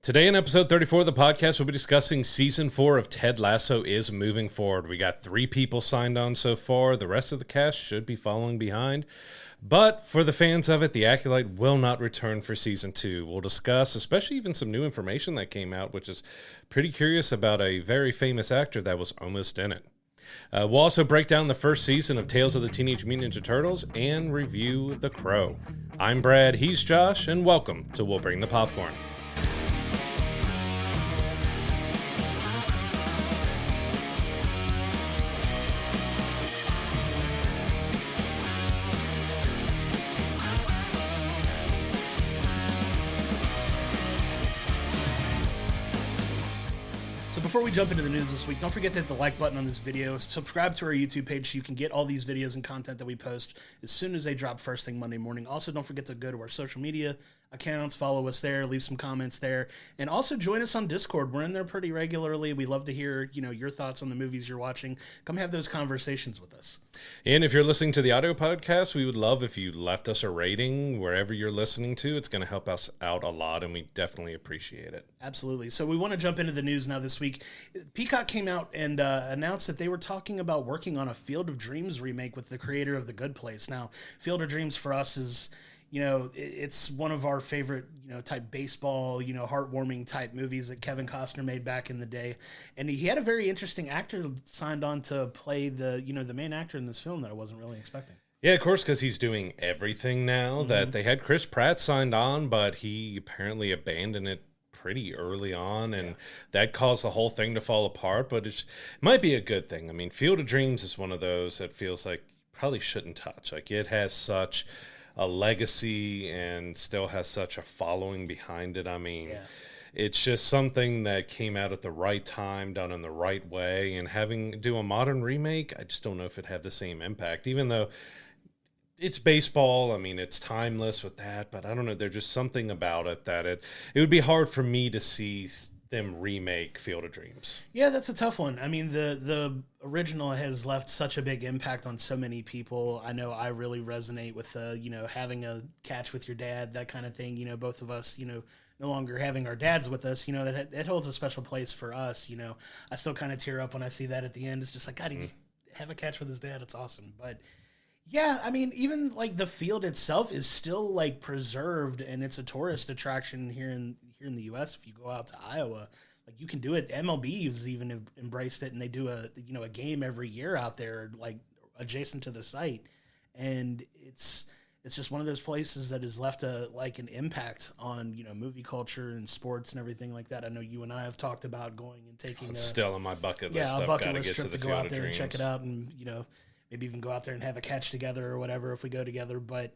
Today in episode 34 of the podcast, we'll be discussing season 4 of Ted Lasso is moving forward. We got 3 people signed on so far. The rest of the cast should be following behind. But for the fans of it, the Acolyte will not return for season 2. We'll discuss, especially even some new information that came out, which is pretty curious about a very famous actor that was almost in it. We'll also break down the first season of Tales of the Teenage Mutant Ninja Turtles and review The Crow. I'm Brad, he's Josh, and welcome to We'll Bring the Popcorn. Before we jump into the news this week, don't forget to hit the like button on this video. Subscribe to our YouTube page so you can get all these videos and content that we post as soon as they drop first thing Monday morning. Also, don't forget to go to our social media accounts, follow us there, leave some comments there, and also join us on Discord. We're in there pretty regularly. We love to hear, your thoughts on the movies you're watching. Come have those conversations with us. And if you're listening to the audio podcast, we would love if you left us a rating wherever you're listening to. It's going to help us out a lot, and we definitely appreciate it. Absolutely. So we want to jump into the news now this week. Peacock came out and announced that they were talking about working on a Field of Dreams remake with the creator of The Good Place. Now, Field of Dreams for us is, it's one of our favorite, type baseball, heartwarming type movies that Kevin Costner made back in the day. And he had a very interesting actor signed on to play the main actor in this film that I wasn't really expecting. Yeah, of course, because he's doing everything now. That they had Chris Pratt signed on, but he apparently abandoned it pretty early on, and that caused the whole thing to fall apart. But it might be a good thing. I mean, Field of Dreams is one of those that feels like you probably shouldn't touch. Like, it has such a legacy and still has such a following behind it. I mean, it's just something that came out at the right time, done in the right way, and having do a modern remake, I just don't know if it'd have the same impact, even though it's baseball. I mean, it's timeless with that, but I don't know. There's just something about it that it would be hard for me to see them remake Field of Dreams. Yeah, that's a tough one. I mean, the original has left such a big impact on so many people. I know I really resonate with, having a catch with your dad, that kind of thing. Both of us, no longer having our dads with us, that it holds a special place for us. I still kind of tear up when I see that at the end. It's just like, God, he just have a catch with his dad. It's awesome. But yeah, I mean, even like the field itself is still like preserved, and it's a tourist attraction here in the U.S. If you go out to Iowa, like you can do it. MLB has even embraced it, and they do a game every year out there, like adjacent to the site, and it's just one of those places that has left an impact on movie culture and sports and everything like that. I know you and I have talked about going and taking still on my bucket list. a bucket list trip to go out there and check it out, and maybe even go out there and have a catch together or whatever if we go together. But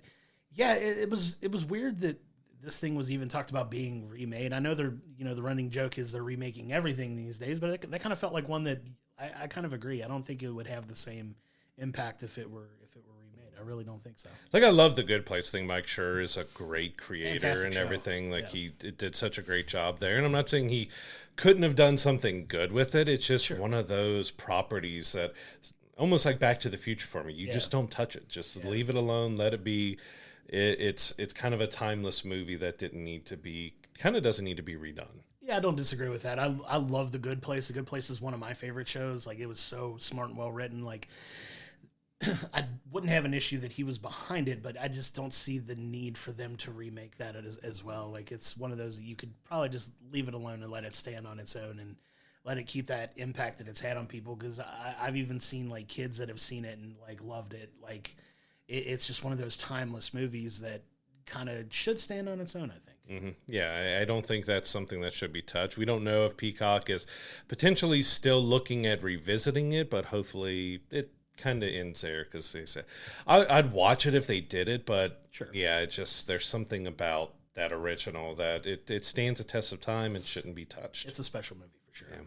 yeah, it was weird that this thing was even talked about being remade. I know they're, the running joke is they're remaking everything these days, but that kind of felt like one that I kind of agree. I don't think it would have the same impact if it were remade. I really don't think so. Like, I love The Good Place thing. Mike Schur is a great creator. Fantastic and everything. Show. Like, he did such a great job there. And I'm not saying he couldn't have done something good with it. It's just one of those properties that almost like Back to the Future for me. You just don't touch it. Just leave it alone. Let it be. It's kind of a timeless movie that doesn't need to be redone. Yeah, I don't disagree with that. I love The Good Place. The Good Place is one of my favorite shows. Like, it was so smart and well written. Like, I wouldn't have an issue that he was behind it, but I just don't see the need for them to remake that as well. Like, it's one of those that you could probably just leave it alone and let it stand on its own and let it keep that impact that it's had on people, because I've even seen like kids that have seen it and like loved it. Like it's just one of those timeless movies that kind of should stand on its own, I think. Mm-hmm. Yeah, I don't think that's something that should be touched. We don't know if Peacock is potentially still looking at revisiting it, but hopefully it kind of ends there, because they said I'd watch it if they did it, but yeah, there's something about that original that it stands a test of time and shouldn't be touched. It's a special movie. Sure. Yeah.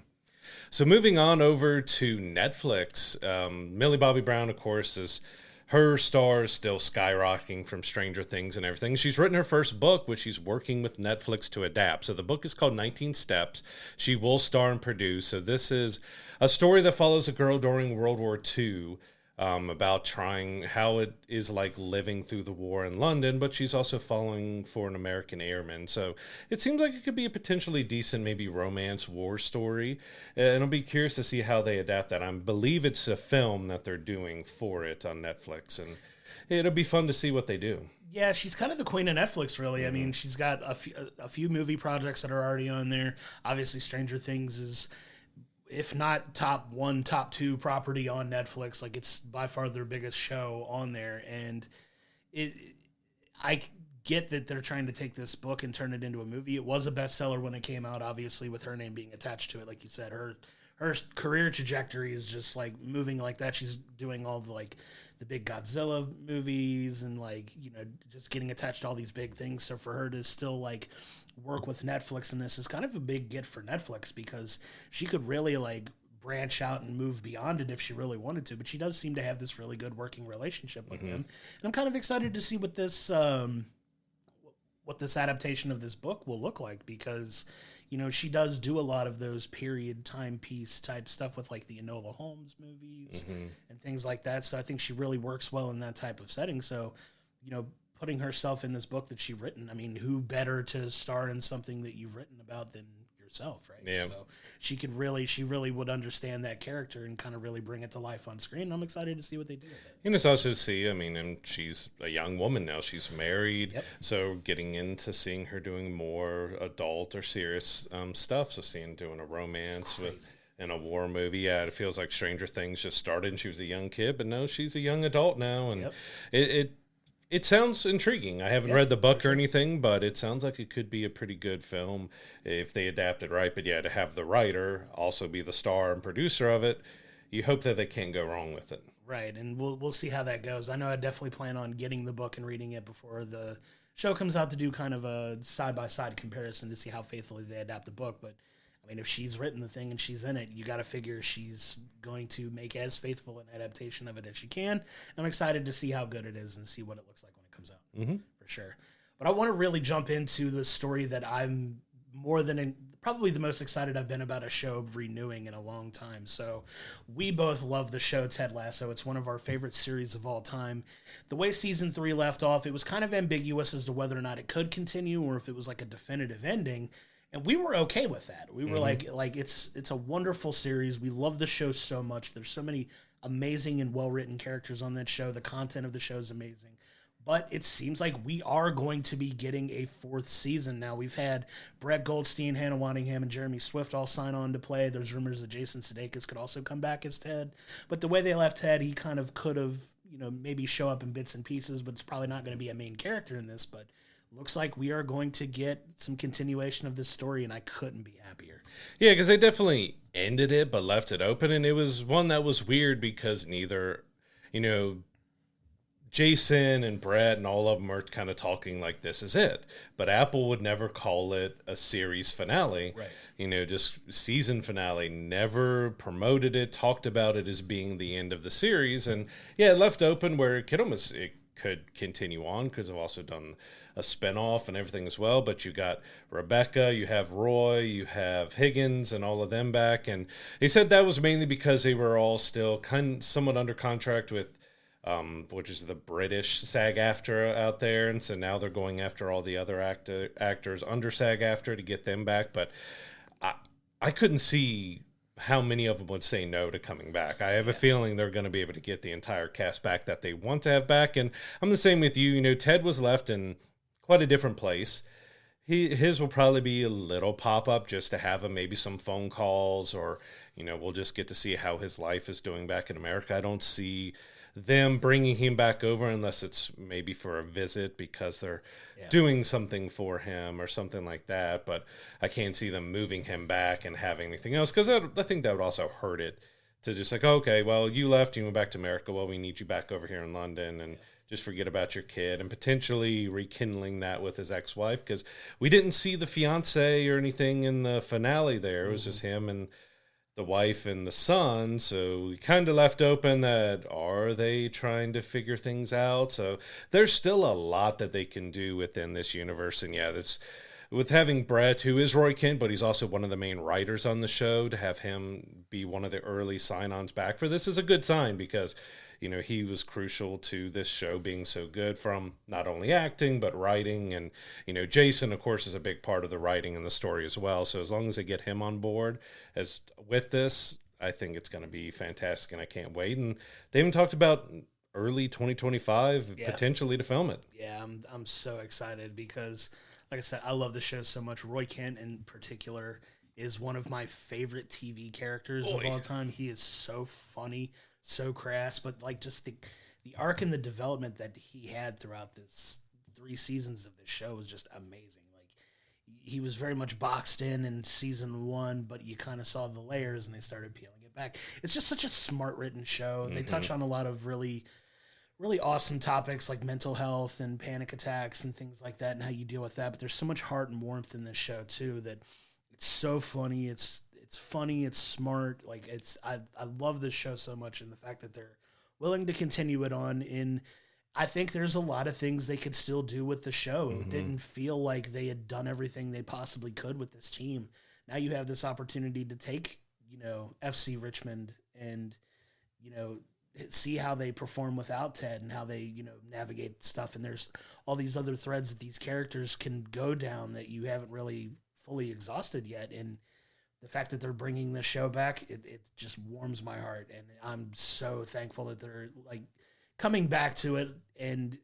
So moving on over to Netflix, Millie Bobby Brown, of course, her star is still skyrocketing from Stranger Things and everything. She's written her first book, which she's working with Netflix to adapt. So the book is called 19 Steps. She will star and produce. So this is a story that follows a girl during World War II about trying how it is like living through the war in London, but she's also falling for an American airman. So it seems like it could be a potentially decent, maybe romance war story. And I'll be curious to see how they adapt that. I believe it's a film that they're doing for it on Netflix, and it'll be fun to see what they do. Yeah, she's kind of the queen of Netflix, really. Mm-hmm. I mean, she's got a few movie projects that are already on there. Obviously, Stranger Things is, if not top 1, top 2 property on Netflix. Like, it's by far their biggest show on there. And I get that they're trying to take this book and turn it into a movie. It was a bestseller when it came out, obviously, with her name being attached to it. Like you said, her career trajectory is just like moving like that. She's doing all the big Godzilla movies and just getting attached to all these big things. So for her to still work with Netflix in this is kind of a big get for Netflix, because she could really branch out and move beyond it if she really wanted to. But she does seem to have this really good working relationship with him. And I'm kind of excited to see what this adaptation of this book will look like, because she does do a lot of those period timepiece type stuff with the Enola Holmes movies and things like that. So I think she really works well in that type of setting. So, putting herself in this book that she's written, I mean, who better to star in something that you've written about than yourself, right? Yeah. So she really would understand that character and kind of really bring it to life on screen. I'm excited to see what they do with it. And it's also and she's a young woman now. She's married. Yep. So getting into seeing her doing more adult or serious stuff. So doing a romance in a war movie. Yeah, it feels like Stranger Things just started and she was a young kid, but no, she's a young adult now. And it sounds intriguing. I haven't read the book or anything, but it sounds like it could be a pretty good film if they adapt it right. But yeah, to have the writer also be the star and producer of it, you hope that they can't go wrong with it. Right, and we'll see how that goes. I know I definitely plan on getting the book and reading it before the show comes out to do kind of a side-by-side comparison to see how faithfully they adapt the book. But, I mean, if she's written the thing and she's in it, you got to figure she's going to make as faithful an adaptation of it as she can. I'm excited to see how good it is and see what it looks like when it comes out, for sure. But I want to really jump into the story that I'm probably the most excited I've been about a show renewing in a long time. So we both love the show Ted Lasso. It's one of our favorite series of all time. The way season 3 left off, it was kind of ambiguous as to whether or not it could continue or if it was like a definitive ending. And we were okay with that. We were like it's a wonderful series. We love the show so much. There's so many amazing and well-written characters on that show. The content of the show is amazing. But it seems like we are going to be getting a 4th season now. We've had Brett Goldstein, Hannah Waddingham, and Jeremy Swift all sign on to play. There's rumors that Jason Sudeikis could also come back as Ted. But the way they left Ted, he kind of could have, maybe show up in bits and pieces, but it's probably not going to be a main character in this. But looks like we are going to get some continuation of this story, and I couldn't be happier. Yeah, because they definitely ended it, but left it open, and it was one that was weird because neither, Jason and Brett and all of them are kind of talking like this is it. But Apple would never call it a series finale. Right. Just season finale. Never promoted it, talked about it as being the end of the series. And yeah, it left open where it could continue on because I've also done a spinoff and everything as well. But you got Rebecca, you have Roy, you have Higgins and all of them back. And he said that was mainly because they were all still somewhat under contract with which is the British SAG-AFTRA out there, and so now they're going after all the other actors under SAG-AFTRA to get them back. But I couldn't see how many of them would say no to coming back. I have a feeling they're going to be able to get the entire cast back that they want to have back, and I'm the same with you. Ted was left in quite a different place. His will probably be a little pop-up just to have him maybe some phone calls, or we'll just get to see how his life is doing back in America. I don't see them bringing him back over unless it's maybe for a visit because they're doing something for him or something like that. But I can't see them moving him back and having anything else, because I think that would also hurt it to just okay, well, you left, you went back to America, well, we need you back over here in London, and just forget about your kid, and potentially rekindling that with his ex-wife, because we didn't see the fiance or anything in the finale there. It was just him and the wife and the son, so we kind of left open that are they trying to figure things out? So there's still a lot that they can do within this universe, and that's with having Brett, who is Roy Kent, but he's also one of the main writers on the show, to have him be one of the early sign-ons back for this is a good sign because, you know, he was crucial to this show being so good from not only acting, but writing. And, you know, Jason, of course, is a big part of the writing and the story as well. So as long as they get him on board as with this, I think it's going to be fantastic and I can't wait. And they even talked about early 2025 potentially to film it. Yeah, I'm so excited because, like I said, I love the show so much. Roy Kent in particular is one of my favorite TV characters of all time. He is so funny, so crass, but like just the arc and the development that he had throughout this 3 seasons of this show was just amazing. Like he was very much boxed in season 1, but you kind of saw the layers and they started peeling it back. It's just such a smart written show. They touch on a lot of really awesome topics like mental health and panic attacks and things like that and how you deal with that. But there's so much heart and warmth in this show too that it's so funny. It's funny. It's smart. Like I love this show so much, and the fact that they're willing to continue it on. In I think there's a lot of things they could still do with the show. It didn't feel like they had done everything they possibly could with this team. Now you have this opportunity to take, you know, FC Richmond and, you know, see how they perform without Ted and how they, you know, navigate stuff. And there's all these other threads that these characters can go down that you haven't really fully exhausted yet. And the fact that they're bringing the show back, it just warms my heart. And I'm so thankful that they're like coming back to it. And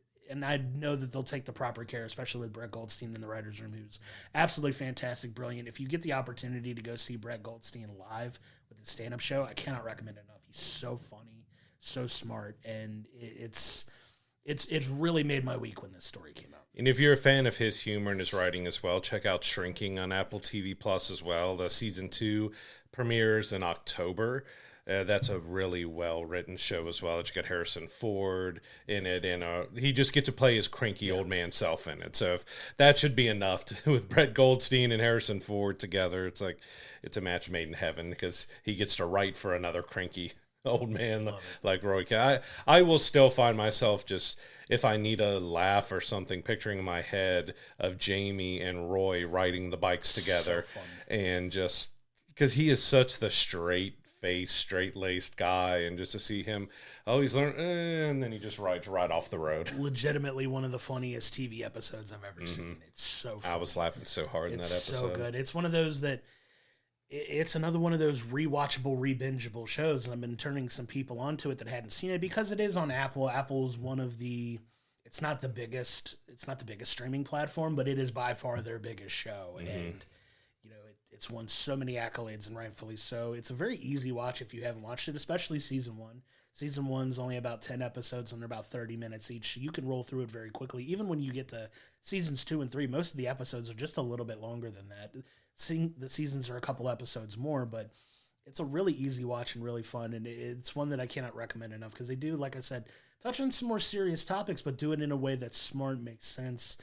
I know that they'll take the proper care, especially with Brett Goldstein in the writer's room, who's absolutely fantastic, brilliant. If you get the opportunity to go see Brett Goldstein live with his stand-up show, I cannot recommend it enough. He's so funny, so smart, and it's really made my week when this story came out. And if you're a fan of his humor and his writing as well, check out Shrinking on Apple TV Plus as well. The season 2 premieres in October. That's a really well-written show as well. You got Harrison Ford in it, and he just gets to play his cranky old man self in it. So if that should be enough with Brett Goldstein and Harrison Ford together. It's like it's a match made in heaven because he gets to write for another cranky old man like Roy. I will still find myself just, if I need a laugh or something, picturing in my head of Jamie and Roy riding the bikes together, and just because he is such the straight-laced guy, and just to see him, he's learned, and then he just rides right off the road. Legitimately one of the funniest TV episodes I've ever seen. It's so funny. I was laughing so hard in that episode. It's so good. It's one of those that it's another one of those rewatchable, re-bingeable shows, and I've been turning some people onto it that hadn't seen it because it is on Apple. Apple's one of the, it's not the biggest streaming platform, but it is by far their biggest show, and you know it's won so many accolades, and rightfully so. It's a very easy watch if you haven't watched it, especially season 1. Season 1's only about 10 episodes, and they're about 30 minutes each. You can roll through it very quickly. Even when you get to seasons 2 and 3, most of the episodes are just a little bit longer than that. The seasons are a couple episodes more, but it's a really easy watch and really fun, and it's one that I cannot recommend enough because they do, like I said, touch on some more serious topics, but do it in a way that's smart, makes sense,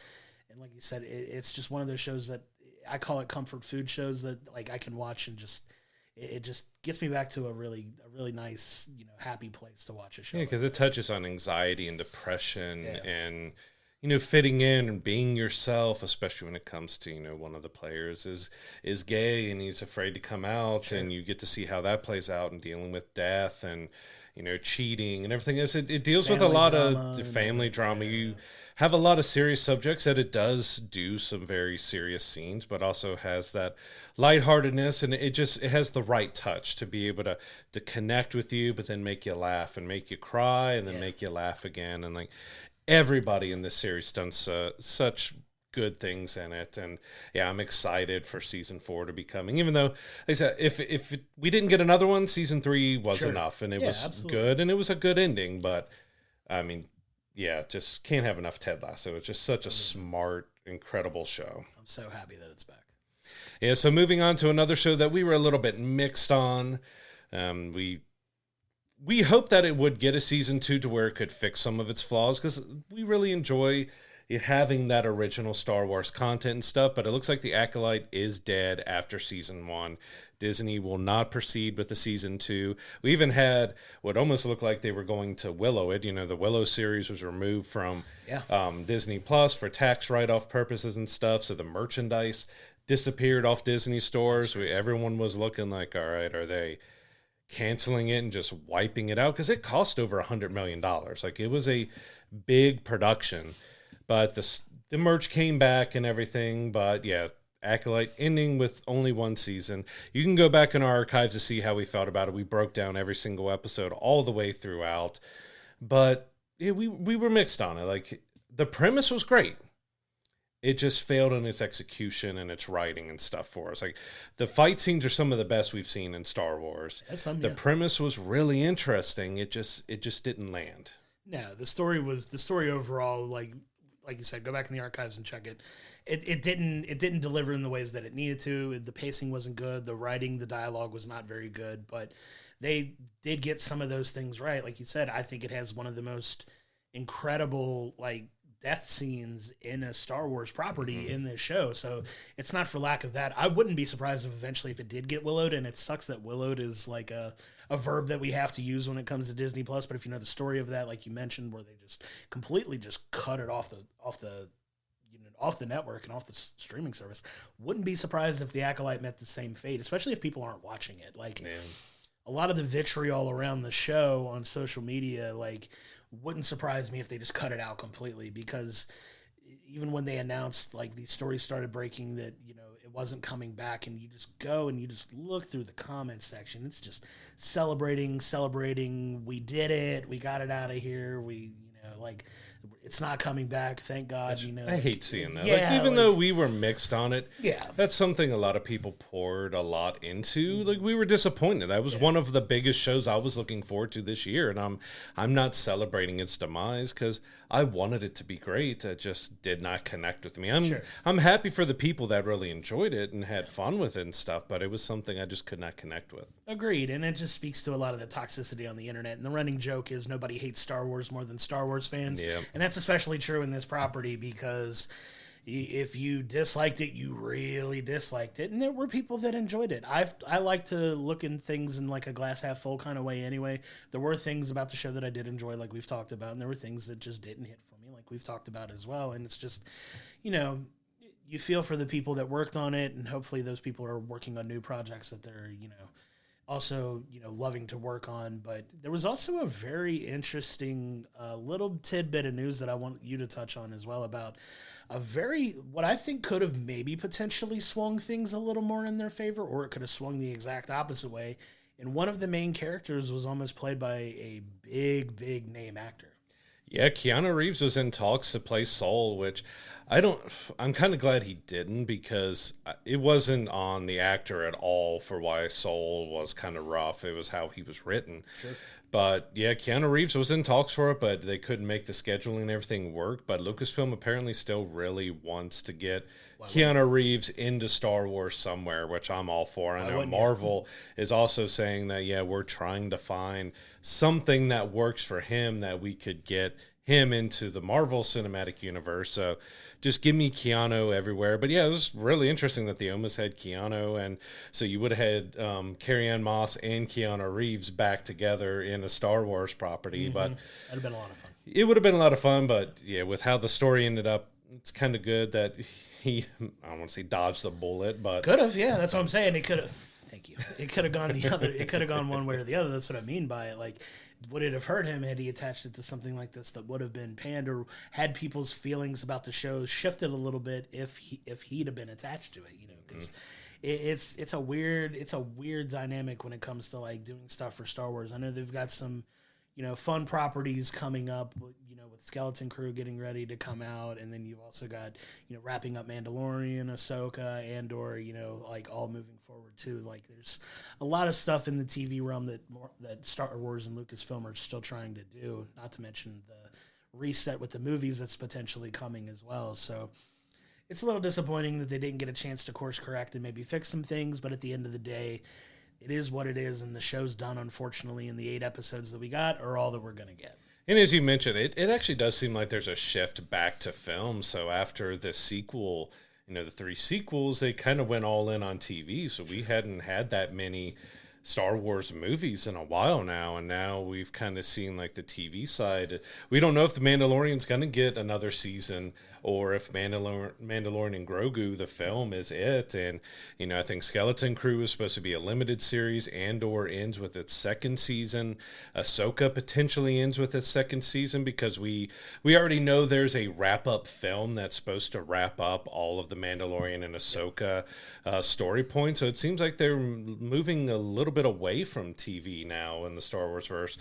and like you said, it's just one of those shows that I call it comfort food shows that like I can watch and just it just gets me back to a really nice, you know, happy place to watch a show. Yeah, because it touches on anxiety and depression and, you know, fitting in and being yourself, especially when it comes to, you know, one of the players is gay and he's afraid to come out, and you get to see how that plays out and dealing with death and, you know, cheating and everything else. It deals with a lot of family drama. You have a lot of serious subjects that it does do some very serious scenes, but also has that lightheartedness, and it has the right touch to be able to connect with you, but then make you laugh and make you cry and then make you laugh again. And like everybody in this series done such good things in it, and I'm excited for season 4 to be coming, even though like I said, if we didn't get another one, season 3 was enough, and it was good, and it was a good ending. But I mean, just can't have enough Ted Lasso. It's just such a smart, incredible show. I'm so happy that it's back. So moving on to another show that we were a little bit mixed on. We hope that it would get a season 2 to where it could fix some of its flaws, because we really enjoy it having that original Star Wars content and stuff, but it looks like the Acolyte is dead after season 1. Disney will not proceed with the season 2. We even had what almost looked like they were going to Willow it. You know, the Willow series was removed from Disney Plus for tax write-off purposes and stuff, so the merchandise disappeared off Disney stores. Everyone was looking like, all right, are they canceling it and just wiping it out, because it cost over $100 million. Like, it was a big production, but the merch came back and everything. But yeah, Acolyte ending with only one season. You can go back in our archives to see how we felt about it. We broke down every single episode all the way throughout. But yeah, we were mixed on it. Like, the premise was great. It just failed in its execution and its writing and stuff for us. Like, the fight scenes are some of the best we've seen in Star Wars. The premise was really interesting. It just didn't land. No, the story overall, like you said, go back in the archives and check it. It didn't deliver in the ways that it needed to. The pacing wasn't good. The writing, the dialogue was not very good, but they did get some of those things right. Like you said, I think it has one of the most incredible, like, death scenes in a Star Wars property in this show. So it's not for lack of that. I wouldn't be surprised if eventually if it did get willowed, and it sucks that willowed is like a verb that we have to use when it comes to Disney Plus. But if you know the story of that, like you mentioned, where they just completely just cut it off the network and off the streaming service, wouldn't be surprised if the Acolyte met the same fate, especially if people aren't watching it. Like, a lot of the vitriol around the show on social media, like, wouldn't surprise me if they just cut it out completely, because even when they announced, like, these stories started breaking that, you know, it wasn't coming back, and you just go and you just look through the comment section, it's just celebrating, we did it, we got it out of here, like, it's not coming back, thank God. I hate seeing that. Yeah, like, even though we were mixed on it, that's something a lot of people poured a lot into. Like, we were disappointed. That was one of the biggest shows I was looking forward to this year, and I'm not celebrating its demise because I wanted it to be great. It just did not connect with me. I'm happy for the people that really enjoyed it and had fun with it and stuff, but it was something I just could not connect with. Agreed, and it just speaks to a lot of the toxicity on the internet. And the running joke is nobody hates Star Wars more than Star Wars fans. Yeah. And that's especially true in this property, because if you disliked it, you really disliked it. And there were people that enjoyed it. I like to look in things in like a glass half full kind of way anyway. There were things about the show that I did enjoy, like we've talked about, and there were things that just didn't hit for me, like we've talked about as well. And it's just, you feel for the people that worked on it, and hopefully those people are working on new projects that they're, also, loving to work on. But there was also a very interesting little tidbit of news that I want you to touch on as well, about what I think could have maybe potentially swung things a little more in their favor, or it could have swung the exact opposite way. And one of the main characters was almost played by a big name actor. Yeah, Keanu Reeves was in talks to play Soul, which I'm kind of glad he didn't, because it wasn't on the actor at all for why Soul was kind of rough. It was how he was written. Sure. But yeah, Keanu Reeves was in talks for it, but they couldn't make the scheduling and everything work. But Lucasfilm apparently still really wants to get Keanu Reeves into Star Wars somewhere, which I'm all for. I know Marvel is also saying that, yeah, we're trying to find something that works for him, that we could get him into the Marvel Cinematic Universe. So just give me Keanu everywhere. But yeah, it was really interesting that they almost had Keanu, and so you would have had Carrie-Anne Moss and Keanu Reeves back together in a Star Wars property. Mm-hmm. But that'd have been a lot of fun. It would have been a lot of fun, but yeah, with how the story ended up, it's kind of good that he, I don't want to say dodged the bullet, but could have. Yeah, that's what I'm saying. It could have. Thank you. It could have gone the other. It could have gone one way or the other. That's what I mean by it. Like, would it have hurt him had he attached it to something like this that would have been panned, or had people's feelings about the show shifted a little bit if he'd have been attached to it? Because it's a weird dynamic when it comes to like doing stuff for Star Wars. I know they've got some fun properties coming up, with Skeleton Crew getting ready to come out, and then you've also got, wrapping up Mandalorian, Ahsoka, Andor, like all moving forward too. Like, there's a lot of stuff in the TV realm that Star Wars and Lucasfilm are still trying to do, not to mention the reset with the movies that's potentially coming as well. So it's a little disappointing that they didn't get a chance to course correct and maybe fix some things, but at the end of the day, it is what it is, and the show's done, unfortunately, and the 8 episodes that we got are all that we're going to get. And as you mentioned, it actually does seem like there's a shift back to film. So after the sequel, the 3 sequels, they kind of went all in on TV. So we hadn't had that many Star Wars movies in a while now, and now we've kind of seen like the TV side. We don't know if The Mandalorian's going to get another season, or if Mandalorian and Grogu, the film, is it. And, I think Skeleton Crew is supposed to be a limited series. Andor ends with its second season. Ahsoka potentially ends with its second season because we already know there's a wrap-up film that's supposed to wrap up all of the Mandalorian and Ahsoka story points. So it seems like they're moving a little bit away from TV now in the Star Wars verse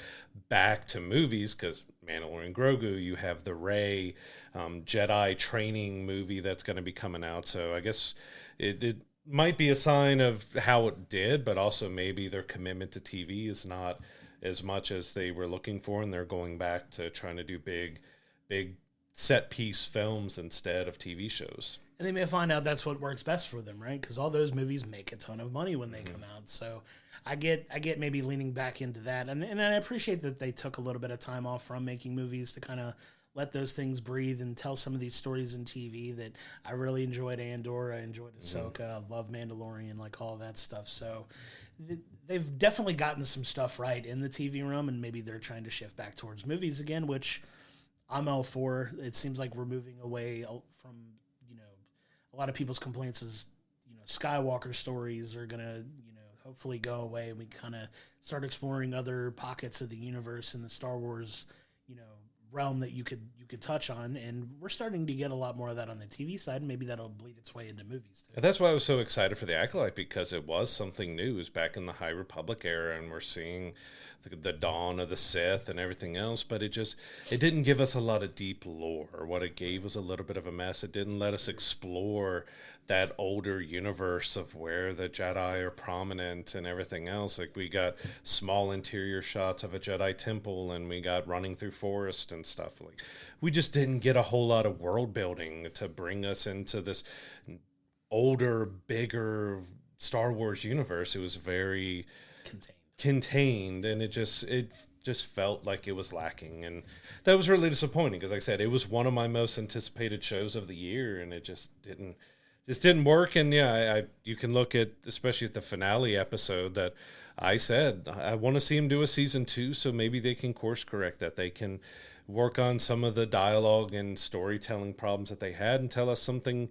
back to movies, because Mandalorian Grogu, you have the Rey Jedi training movie that's going to be coming out. So I guess it might be a sign of how it did, but also maybe their commitment to TV is not as much as they were looking for, and they're going back to trying to do big set piece films instead of TV shows. And they may find out that's what works best for them, right? Because all those movies make a ton of money when they come out. So I get maybe leaning back into that. And I appreciate that they took a little bit of time off from making movies to kind of let those things breathe and tell some of these stories in TV that I really enjoyed. Andor, I enjoyed Ahsoka, I love Mandalorian, like all that stuff. So they've definitely gotten some stuff right in the TV realm, and maybe they're trying to shift back towards movies again, which I'm all for. It seems like we're moving away from, a lot of people's complaints is, Skywalker stories are going to, hopefully go away, and we kind of start exploring other pockets of the universe in the Star Wars, realm that you could touch on, and we're starting to get a lot more of that on the TV side, and maybe that'll bleed its way into movies too. And that's why I was so excited for the Acolyte, because it was something new. It was back in the High Republic era, and we're seeing the dawn of the Sith and everything else, but it didn't give us a lot of deep lore. What it gave was a little bit of a mess. It didn't let us explore that older universe of where the Jedi are prominent and everything else. Like, we got small interior shots of a Jedi temple, and we got running through forest and stuff. Like, we just didn't get a whole lot of world building to bring us into this older, bigger Star Wars universe. It was very contained, and it just felt like it was lacking, and that was really disappointing, because like I said, it was one of my most anticipated shows of the year, and it just didn't work. And you can look at, especially at the finale episode, that I said I want to see him do a season 2, so maybe they can course correct that. They can work on some of the dialogue and storytelling problems that they had and tell us something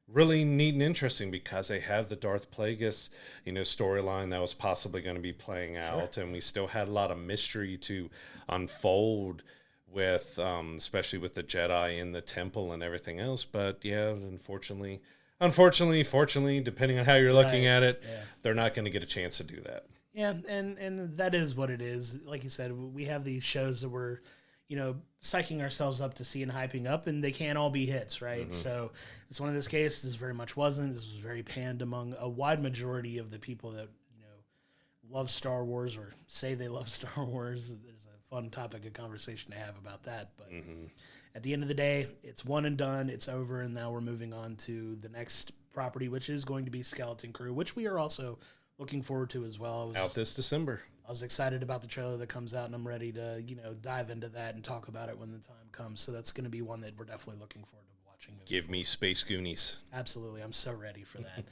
really neat and interesting, because they have the Darth Plagueis, storyline that was possibly going to be playing out. Sure. And we still had a lot of mystery to unfold with, especially with the Jedi in the temple and everything else. But unfortunately, fortunately, depending on how you're looking at it, they're not going to get a chance to do that. Yeah, and that is what it is. Like you said, we have these shows that we're, psyching ourselves up to see and hyping up, and they can't all be hits, right? Mm-hmm. So it's one of those cases. This very much wasn't. This was very panned among a wide majority of the people that, love Star Wars or say they love Star Wars. There's a fun topic of conversation to have about that. But at the end of the day, it's one and done. It's over, and now we're moving on to the next property, which is going to be Skeleton Crew, which we are also looking forward to as well. Out this December. I was excited about the trailer that comes out, and I'm ready to, dive into that and talk about it when the time comes. So that's going to be one that we're definitely looking forward to watching. Give me Space Goonies. Absolutely. I'm so ready for that.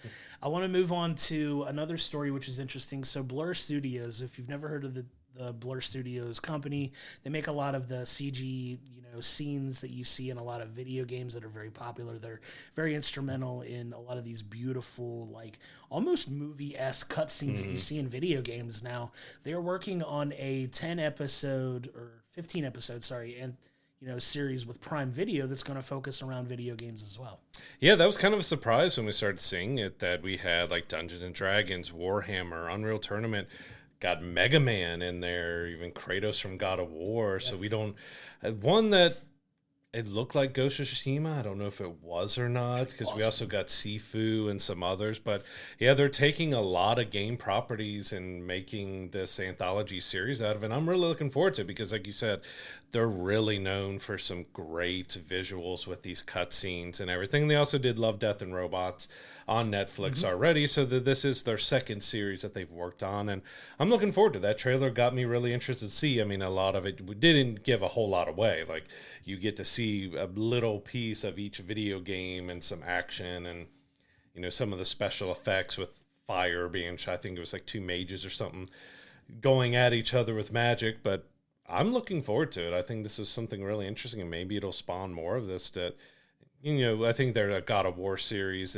I want to move on to another story, which is interesting. So Blur Studios, if you've never heard of the Blur Studios company, they make a lot of the CG, scenes that you see in a lot of video games that are very popular. They're very instrumental in a lot of these beautiful, like almost movie-esque cutscenes that you see in video games. Now, they're working on a 15 episode, series with Prime Video that's going to focus around video games as well. Yeah, that was kind of a surprise when we started seeing it, that we had like Dungeons and Dragons, Warhammer, Unreal Tournament, got Mega Man in there, even Kratos from God of War. Yeah. So we don't... One that it looked like Ghost of Tsushima. I don't know if it was or not, because we also got Sifu and some others. But yeah, they're taking a lot of game properties and making this anthology series out of it. I'm really looking forward to it, because like you said, they're really known for some great visuals with these cutscenes and everything. They also did Love, Death, and Robots on Netflix already, so that this is their second series that they've worked on, and I'm looking forward to that. Trailer got me really interested to see. I mean, a lot of it we didn't give a whole lot away. Like, you get to see a little piece of each video game and some action, and some of the special effects with fire being shot. I think it was like 2 mages or something going at each other with magic, but I'm looking forward to it. I think this is something really interesting, and maybe it'll spawn more of this, that I think their God of War series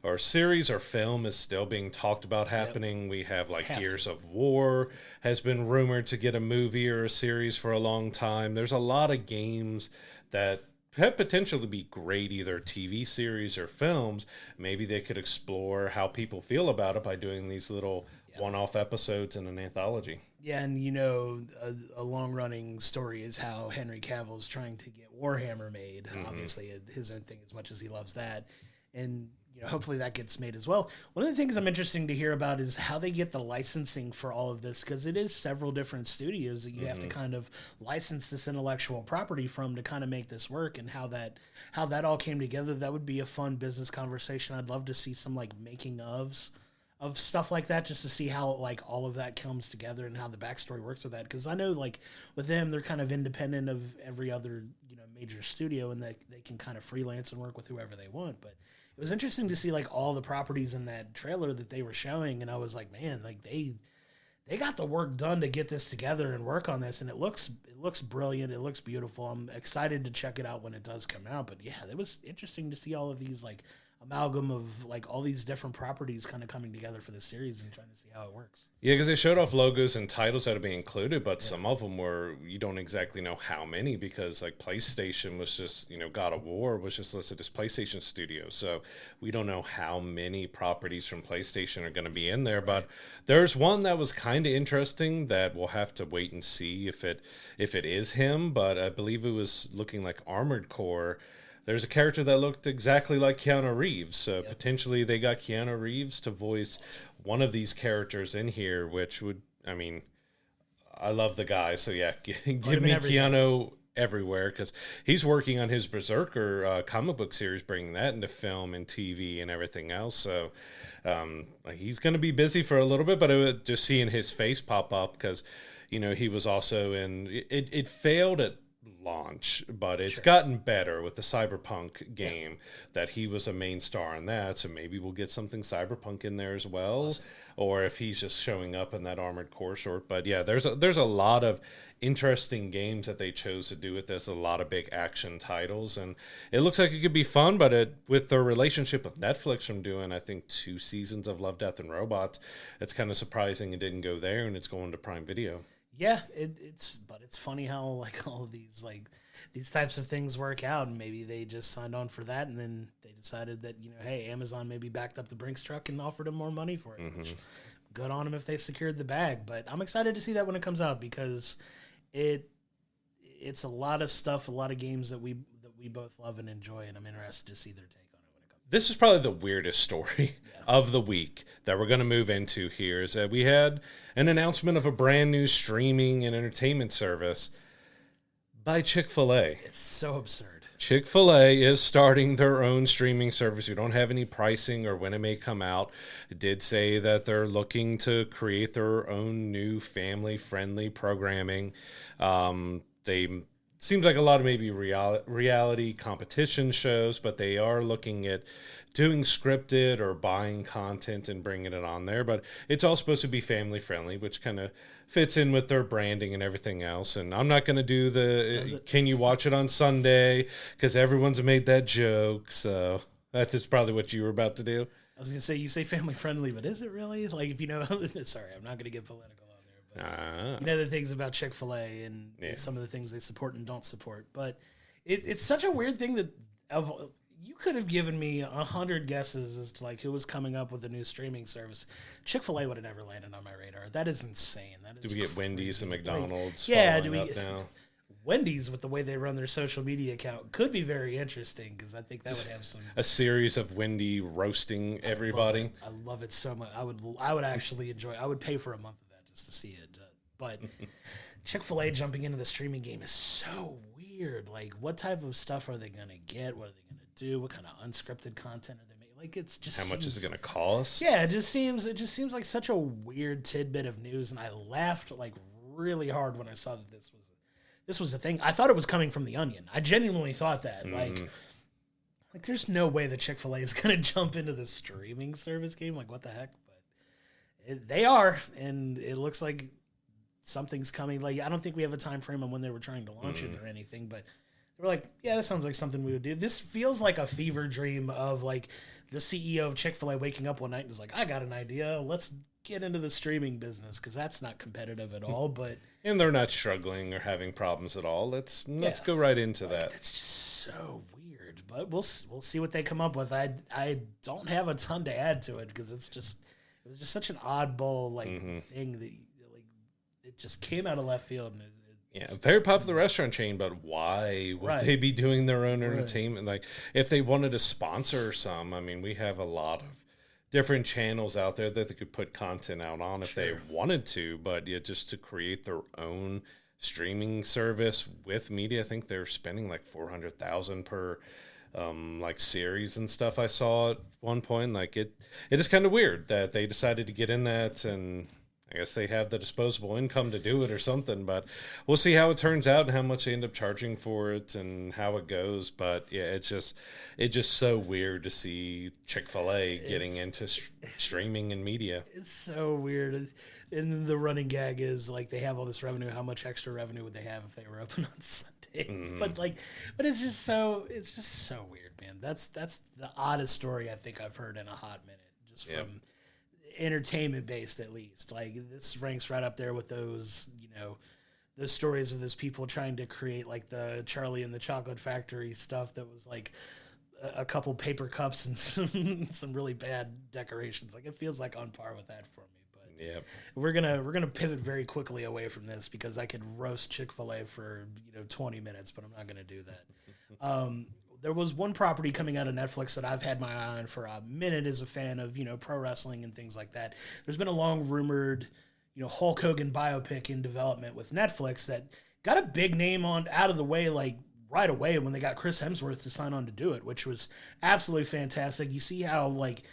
or film is still being talked about happening. Yep. We have Gears of War has been rumored to get a movie or a series for a long time. There's a lot of games that have potential to be great, either TV series or films. Maybe they could explore how people feel about it by doing these little one-off episodes in an anthology. Yeah, and a long-running story is how Henry Cavill's trying to get Warhammer made. Mm-hmm. Obviously, his own thing, as much as he loves that, and hopefully that gets made as well. One of the things I'm interested to hear about is how they get the licensing for all of this, because it is several different studios that you have to kind of license this intellectual property from to kind of make this work, and how that all came together. That would be a fun business conversation. I'd love to see some making ofs of stuff like that, just to see how all of that comes together and how the backstory works with that. Because I know with them, they're kind of independent of every other major studio, and they can kind of freelance and work with whoever they want. But it was interesting to see all the properties in that trailer that they were showing, and I was like, man, they got the work done to get this together and work on this, and it looks brilliant. It looks beautiful. I'm excited to check it out when it does come out. But yeah, it was interesting to see all of these amalgam of all these different properties kind of coming together for the series and trying to see how it works. Yeah, because they showed off logos and titles that would be included, but some of them you don't exactly know how many, because PlayStation was just, God of War was just listed as PlayStation Studios. So we don't know how many properties from PlayStation are going to be in there, but there's one that was kind of interesting that we'll have to wait and see if it is him, but I believe it was looking like Armored Core. There's a character that looked exactly like Keanu Reeves, so potentially they got Keanu Reeves to voice one of these characters in here, which would, I love the guy, so yeah, give me Keanu everywhere, because he's working on his Berserker comic book series, bringing that into film and TV and everything else, so he's going to be busy for a little bit, but just seeing his face pop up, because, he was also in, it failed at launch, but it's gotten better with the Cyberpunk game that he was a main star in that, so maybe we'll get something Cyberpunk in there as well, or if he's just showing up in that Armored Core short. But yeah, there's a lot of interesting games that they chose to do with this, a lot of big action titles, and it looks like it could be fun, but with their relationship with Netflix from doing, I think, 2 seasons of Love, Death, and Robots, it's kind of surprising it didn't go there, and it's going to Prime Video. Yeah, it's funny how all of these these types of things work out, and maybe they just signed on for that, and then they decided that hey, Amazon maybe backed up the Brinks truck and offered them more money for it. Which, good on them if they secured the bag. But I'm excited to see that when it comes out, because it's a lot of stuff, a lot of games that we both love and enjoy, and I'm interested to see their take on it when it comes. This is probably the weirdest story of the week that we're going to move into here, is that we had an announcement of a brand new streaming and entertainment service by Chick-fil-A. It's so absurd. Chick-fil-A is starting their own streaming service. We don't have any pricing or when it may come out. It did say that they're looking to create their own new family-friendly programming. Seems like a lot of maybe reality competition shows, but they are looking at doing scripted or buying content and bringing it on there. But it's all supposed to be family friendly, which kind of fits in with their branding and everything else. And I'm not going to do can you watch it on Sunday, because everyone's made that joke. So that's probably what you were about to do. I was going to say, you say family friendly, but is it really? If sorry, I'm not going to get political. The things about Chick-fil-A and some of the things they support and don't support. But it's such a weird thing that you could have given me 100 guesses as to who was coming up with a new streaming service. Chick-fil-A would have never landed on my radar. That is insane. Do we get Wendy's and McDonald's? Do we get Wendy's, with the way they run their social media account, could be very interesting, because I think that would have a series of Wendy roasting everybody. I love it so much. I would actually enjoy it. I would pay for a month to see it, but Chick-fil-A jumping into the streaming game is so weird. What type of stuff are they gonna get? What are they gonna do? What kind of unscripted content are they making? It's just how much is it gonna cost? Yeah, it just seems like such a weird tidbit of news, and I laughed really hard when I saw that this was a thing. I thought it was coming from The Onion. I genuinely thought that there's no way that Chick-fil-A is gonna jump into the streaming service game. What the heck? They are, and it looks like something's coming. I don't think we have a time frame on when they were trying to launch it or anything, but they were like, yeah, that sounds like something we would do. This feels like a fever dream of like the CEO of Chick-fil-A waking up one night and is like, I got an idea. Let's get into the streaming business because that's not competitive at all. But and they're not struggling or having problems at all. Let's go right into that. It's just so weird, but we'll see what they come up with. I don't have a ton to add to it because it was just such an oddball thing that like it just came out of left field and very popular restaurant chain, but why would they be doing their own entertainment? Like, if they wanted to sponsor some, I mean, we have a lot of different channels out there that they could put content out on if they wanted to, but just to create their own streaming service with media, I think they're spending like $400,000 per like series and stuff. I saw at one point. Like it is kind of weird that they decided to get in that, and I guess they have the disposable income to do it or something, but we'll see how it turns out and how much they end up charging for it and how it goes. But yeah, it's just so weird to see Chick-fil-A getting into streaming and media. It's so weird. And the running gag is like they have all this revenue. How much extra revenue would they have if they were open on Sunday? Mm-hmm. But it's just so weird, man. That's the oddest story I think I've heard in a hot minute, just from entertainment based at least. Like this ranks right up there with those, those stories of those people trying to create like the Charlie and the Chocolate Factory stuff that was like a couple paper cups and some really bad decorations. Like it feels like on par with that for me. But we're gonna pivot very quickly away from this because I could roast Chick-fil-A for 20 minutes, but I'm not gonna do that. There was one property coming out of Netflix that I've had my eye on for a minute as a fan of, pro wrestling and things like that. There's been a long rumored, Hulk Hogan biopic in development with Netflix that got a big name out of the way, like right away when they got Chris Hemsworth to sign on to do it, which was absolutely fantastic. You see how like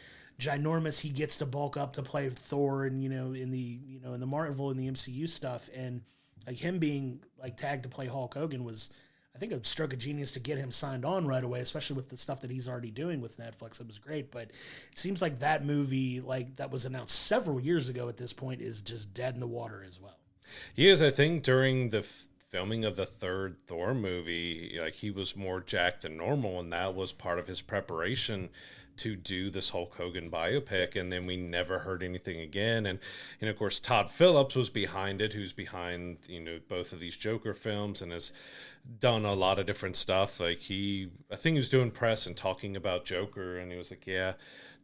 ginormous he gets to bulk up to play Thor and, in the Marvel and the MCU stuff. And like him being like tagged to play Hulk Hogan was, I think, a stroke of genius to get him signed on right away, especially with the stuff that he's already doing with Netflix. It was great, but it seems like that movie, like that was announced several years ago at this point, is just dead in the water as well. He is, I think, during the filming of the third Thor movie, like he was more jacked than normal, and that was part of his preparation to do this Hulk Hogan biopic, and then we never heard anything again. And of course, Todd Phillips was behind it, who's behind, both of these Joker films and has done a lot of different stuff. Like I think he was doing press and talking about Joker, and he was like, yeah,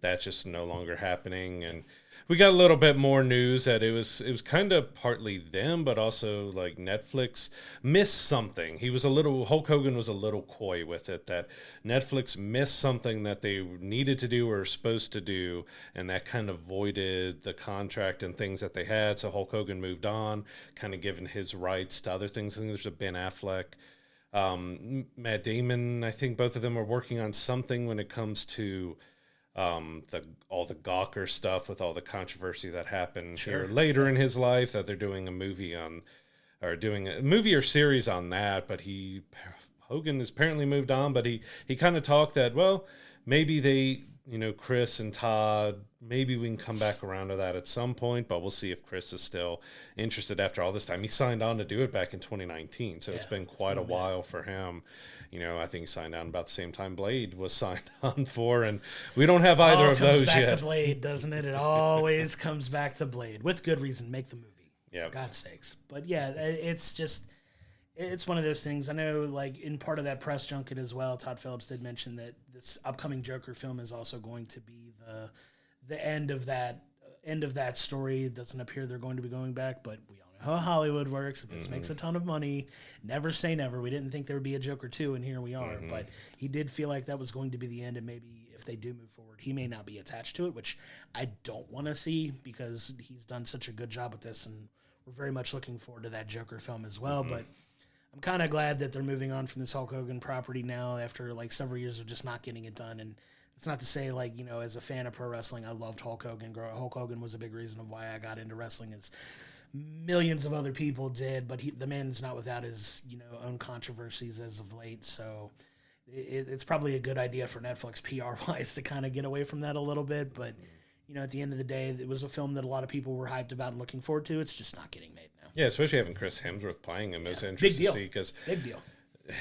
that's just no longer happening. And we got a little bit more news that it was kind of partly them, but also like Netflix missed something. Hulk Hogan was a little coy with it, that Netflix missed something that they needed to do or were supposed to do, and that kind of voided the contract and things that they had. So Hulk Hogan moved on, kind of given his rights to other things. I think there's a Ben Affleck, Matt Damon. I think both of them are working on something when it comes to all the Gawker stuff with all the controversy that happened here later in his life, that they're doing a movie or series on that. But Hogan has apparently moved on, but he kind of talked that, well, maybe they, Chris and Todd, maybe we can come back around to that at some point, but we'll see if Chris is still interested after all this time. He signed on to do it back in 2019, so it's been quite a while for him. I think he signed on about the same time Blade was signed on for, and we don't have either of those yet. It comes back to Blade, doesn't it? It always comes back to Blade. With good reason, make the movie. Yeah. For God's sakes. But yeah, it's one of those things. I know, like, in part of that press junket as well, Todd Phillips did mention that this upcoming Joker film is also going to be the end of that story. It doesn't appear they're going to be going back, but we all know how Hollywood works. If this makes a ton of money, never say never. We didn't think there would be a Joker 2, and here we are. But he did feel like that was going to be the end, and maybe if they do move forward, he may not be attached to it, which I don't want to see because he's done such a good job with this, and we're very much looking forward to that Joker film as well. But I'm kind of glad that they're moving on from this Hulk Hogan property now after like several years of just not getting it done. And it's not to say, like, as a fan of pro wrestling, I loved Hulk Hogan. Hulk Hogan was a big reason of why I got into wrestling, as millions of other people did. But the man's not without his, own controversies as of late. So it's probably a good idea for Netflix PR-wise to kind of get away from that a little bit. But, at the end of the day, it was a film that a lot of people were hyped about and looking forward to. It's just not getting made now. Yeah, especially having Chris Hemsworth playing him is interesting to see, because big deal.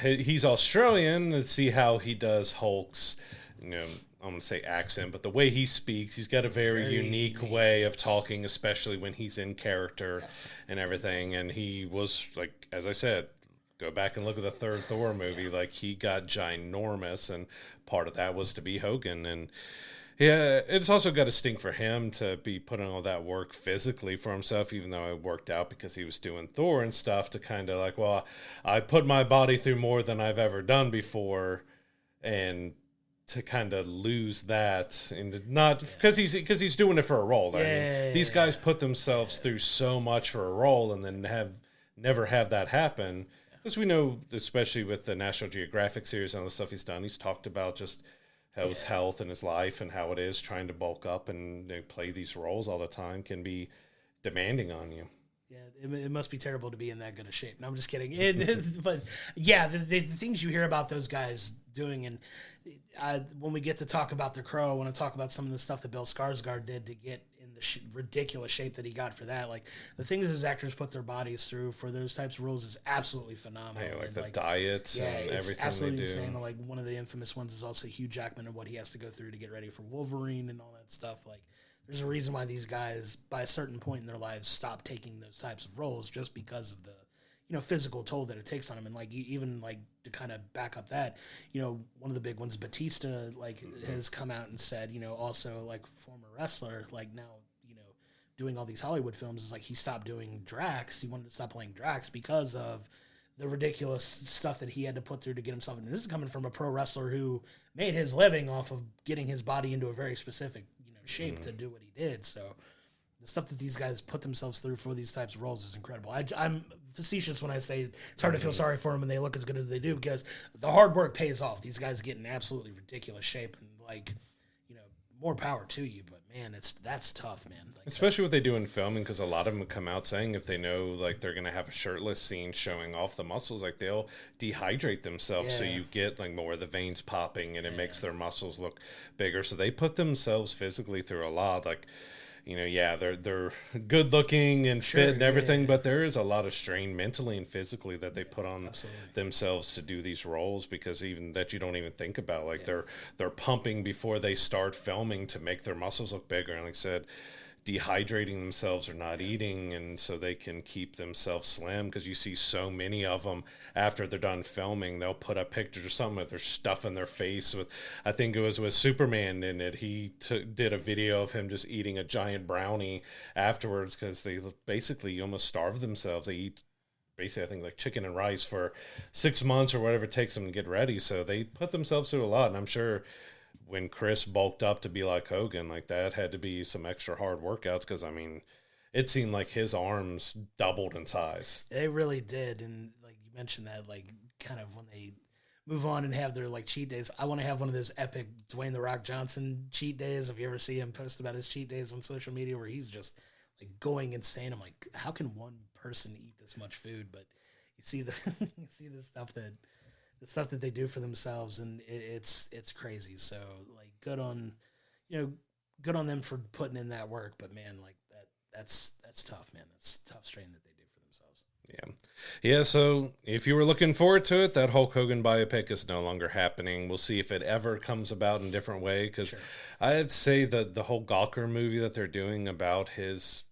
he's Australian. Let's see how he does Hulk's, I'm going to say accent, but the way he speaks, he's got a very unique way of talking, especially when he's in character and everything. And he was, like, as I said, go back and look at the third Thor movie. Like, he got ginormous, and part of that was to be Hogan. And yeah, it's also got to stink for him to be putting all that work physically for himself, even though it worked out because he was doing Thor and stuff, to kind of like, well, I put my body through more than I've ever done before, and to kind of lose that, and not because he's doing it for a role. I mean, these guys put themselves through so much for a role, and then never have that happen. Because we know, especially with the National Geographic series and all the stuff he's done, he's talked about just how his health and his life and how it is trying to bulk up and play these roles all the time can be demanding on you. Yeah, it must be terrible to be in that good of shape. No, I'm just kidding. But yeah, the things you hear about those guys doing, and when we get to talk about The Crow, I want to talk about some of the stuff that Bill Skarsgård did to get in the ridiculous shape that he got for that. Like, the things those actors put their bodies through for those types of roles is absolutely phenomenal. Yeah, like the diets and everything absolutely they do. Insane. Like, one of the infamous ones is also Hugh Jackman and what he has to go through to get ready for Wolverine and all that stuff. Like, there's a reason why these guys, by a certain point in their lives, stop taking those types of roles, just because of the physical toll that it takes on them. And like, even like to kind of back up that, one of the big ones, Batista, like, has come out and said, also like former wrestler, like now, doing all these Hollywood films, is like he stopped doing Drax. He wanted to stop playing Drax because of the ridiculous stuff that he had to put through to get himself in. And this is coming from a pro wrestler who made his living off of getting his body into a very specific, shape to do what he did. So the stuff that these guys put themselves through for these types of roles is incredible. I'm facetious when I say it's hard to feel sorry for them and they look as good as they do, because the hard work pays off. These guys get in absolutely ridiculous shape, and like, more power to you. But man, that's tough, man. Like, especially what they do in filming, because a lot of them come out saying if they know like they're gonna have a shirtless scene showing off the muscles, like they'll dehydrate themselves, so you get like more of the veins popping, and it makes their muscles look bigger. So they put themselves physically through a lot. Like, they're good looking and fit and everything, but there is a lot of strain mentally and physically that they put on themselves to do these roles, because even that you don't even think about, like they're pumping before they start filming to make their muscles look bigger. And like I said, dehydrating themselves or not eating, and so they can keep themselves slim, because you see so many of them after they're done filming, they'll put up pictures or something with their stuff in their face. With, I think it was with Superman in it, he did a video of him just eating a giant brownie afterwards, because they basically almost starve themselves. They eat basically, I think, like chicken and rice for 6 months or whatever it takes them to get ready. So they put themselves through a lot, and I'm sure when Chris bulked up to be like Hogan, like that had to be some extra hard workouts, because I mean, it seemed like his arms doubled in size. They really did. And like you mentioned that, like, kind of when they move on and have their like cheat days, I want to have one of those epic Dwayne "The Rock" Johnson cheat days. If you ever see him post about his cheat days on social media, where he's just like going insane, I'm like, how can one person eat this much food? But you see the the stuff that they do for themselves, and it's crazy. So like, good on them for putting in that work. But man, like that's tough, man. That's tough strain that they do for themselves. Yeah. So if you were looking forward to it, that Hulk Hogan biopic is no longer happening. We'll see if it ever comes about in a different way, because I'd say that the whole Gawker movie that they're doing about his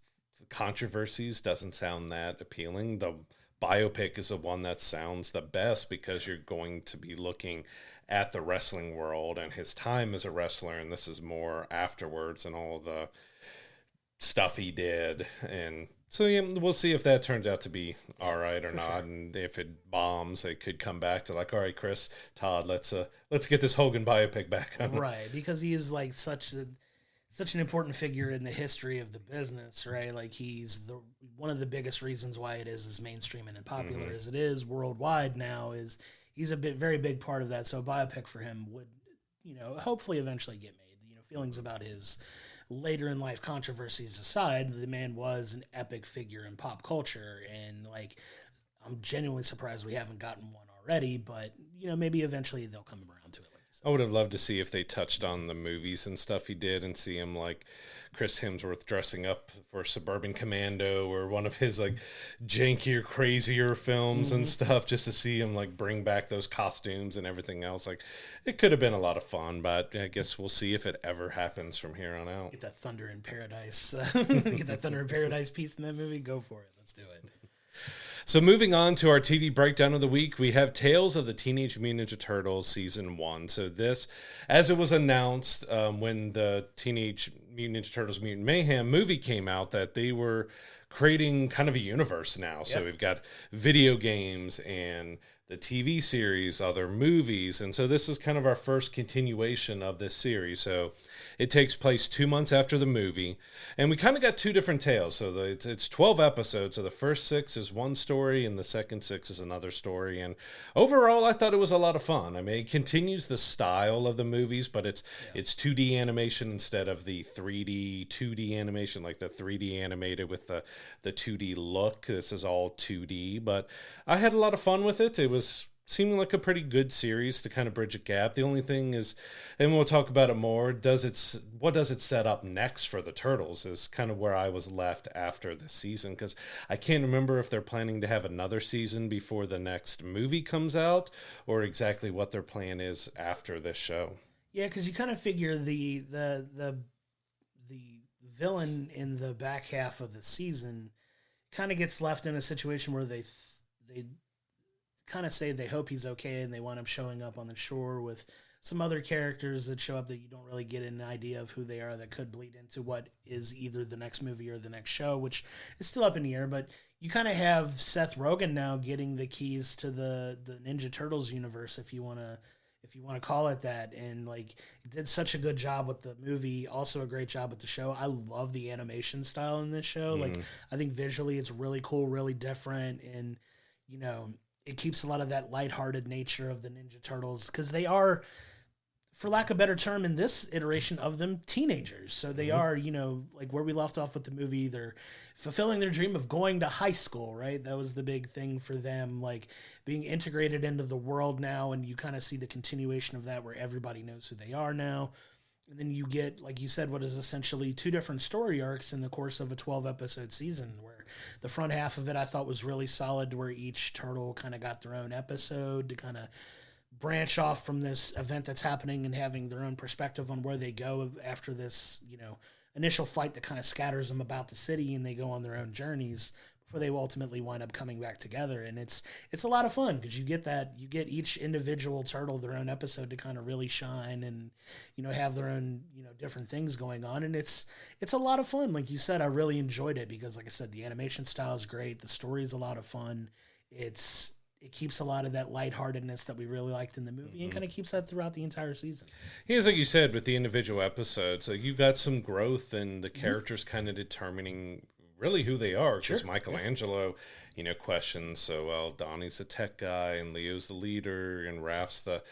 controversies doesn't sound that appealing. The biopic is the one that sounds the best, because you're going to be looking at the wrestling world and his time as a wrestler, and this is more afterwards and all the stuff he did. And so we'll see if that turns out to be all right or not. And if it bombs, they could come back to like, all right, Chris, Todd, let's get this Hogan biopic back on. Right, because he is like such an important figure in the history of the business, right? Like, he's one of the biggest reasons why it is as mainstream and popular as it is worldwide now. Is he's a very big part of that. So a biopic for him would, hopefully eventually get made. Feelings about his later in life controversies aside, the man was an epic figure in pop culture, and like, I'm genuinely surprised we haven't gotten one already. But maybe eventually they'll come around to it. I would have loved to see if they touched on the movies and stuff he did and see him like Chris Hemsworth dressing up for Suburban Commando or one of his like jankier, crazier films and stuff, just to see him like bring back those costumes and everything else. Like, it could have been a lot of fun, but I guess we'll see if it ever happens from here on out. Get that Thunder in Paradise. Get that Thunder in Paradise piece in that movie. Go for it. Let's do it. So moving on to our TV breakdown of the week, we have Tales of the Teenage Mutant Ninja Turtles Season 1. So this, as it was announced when the Teenage Mutant Ninja Turtles Mutant Mayhem movie came out, that they were creating kind of a universe now. So we've got video games and the TV series, other movies. And so this is kind of our first continuation of this series. So it takes place 2 months after the movie. And we kind of got two different tales. So it's 12 episodes. So the first 6 is one story and the second 6 is another story. And overall, I thought it was a lot of fun. I mean, it continues the style of the movies, but it's 2D animation instead of the 3D, 2D animation, like the 3D animated with the 2D look. This is all 2D, but I had a lot of fun with it. It was seeming like a pretty good series to kind of bridge a gap. The only thing is, and we'll talk about it more, what does it set up next for the Turtles is kind of where I was left after the season, because I can't remember if they're planning to have another season before the next movie comes out or exactly what their plan is after this show. Yeah, because you kind of figure the villain in the back half of the season kind of gets left in a situation where they kind of say they hope he's okay, and they wind up showing up on the shore with some other characters that show up that you don't really get an idea of who they are, that could bleed into what is either the next movie or the next show, which is still up in the air. But you kind of have Seth Rogen now getting the keys to the Ninja Turtles universe, if you want to call it that. And like, it did such a good job with the movie, also a great job with the show. I love the animation style in this show. Like, I think visually it's really cool, really different, and you know, it keeps a lot of that lighthearted nature of the Ninja Turtles, because they are, for lack of a better term, in this iteration of them, teenagers. So they are, you know, like where we left off with the movie, they're fulfilling their dream of going to high school, right? That was the big thing for them, like being integrated into the world now, and you kind of see the continuation of that where everybody knows who they are now. And then you get, like you said, what is essentially 2 different story arcs in the course of a 12-episode season, where the front half of it I thought was really solid, where each turtle kind of got their own episode to kind of branch off from this event that's happening and having their own perspective on where they go after this, you know, initial fight that kind of scatters them about the city, and they go on their own journeys before they ultimately wind up coming back together. And it's a lot of fun, because you get each individual turtle their own episode to kind of really shine and, you know, have their own, you know, different things going on. And it's a lot of fun. Like you said, I really enjoyed it because, like I said, the animation style is great. The story is a lot of fun. It keeps a lot of that lightheartedness that we really liked in the movie, and kind of keeps that throughout the entire season. Yeah, it's like you said, with the individual episodes, you got some growth and the characters kind of determining really who they are, because Michelangelo, you know, questions, so, well, Donnie's the tech guy and Leo's the leader and Raph's the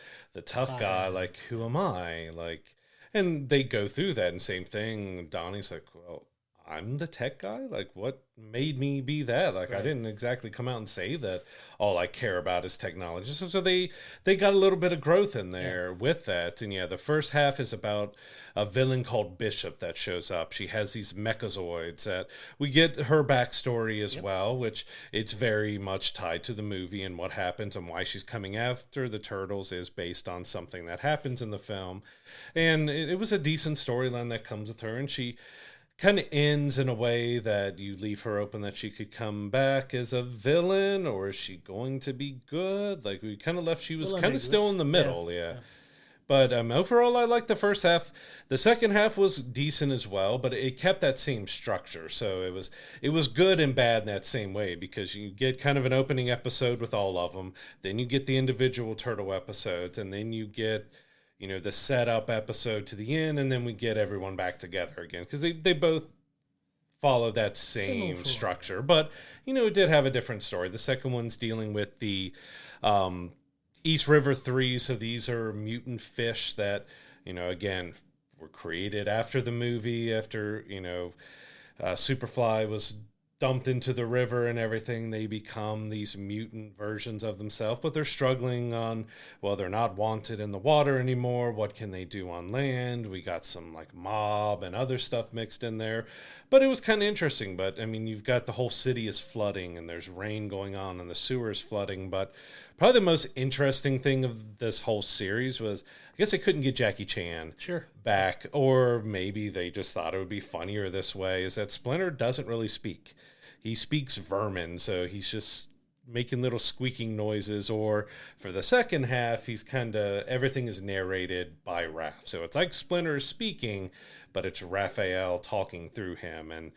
tough guy, like, who am I? Like, and they go through that, and same thing, Donnie's like, well, I'm the tech guy? Like, what made me be that? Like, I didn't exactly come out and say that all I care about is technology. So they got a little bit of growth in there with that. And yeah, the first half is about a villain called Bishop that shows up. She has these mechazoids that we get her backstory as well, which it's very much tied to the movie, and what happens and why she's coming after the Turtles is based on something that happens in the film. And it was a decent storyline that comes with her, and she kind of ends in a way that you leave her open that she could come back as a villain, or is she going to be good? Like, we kind of left, she was kind of still in the middle, But overall, I liked the first half. The second half was decent as well, but it kept that same structure. So it was good and bad in that same way, because you get kind of an opening episode with all of them, then you get the individual turtle episodes, and then you get, you know, the setup episode to the end, and then we get everyone back together again, because they both follow that same structure. But, you know, it did have a different story. The second one's dealing with the East River 3, so these are mutant fish that, you know, again, were created after the movie, after, you know, Superfly was dumped into the river and everything. They become these mutant versions of themselves, but they're struggling on, well, they're not wanted in the water anymore. What can they do on land? We got some like mob and other stuff mixed in there, but it was kind of interesting. But I mean, you've got the whole city is flooding and there's rain going on and the sewer is flooding. But probably the most interesting thing of this whole series was, I guess they couldn't get Jackie Chan back, or maybe they just thought it would be funnier this way, is that Splinter doesn't really speak. He speaks vermin, so he's just making little squeaking noises, or for the second half, he's kind of, everything is narrated by Raph. So it's like Splinter is speaking, but it's Raphael talking through him. And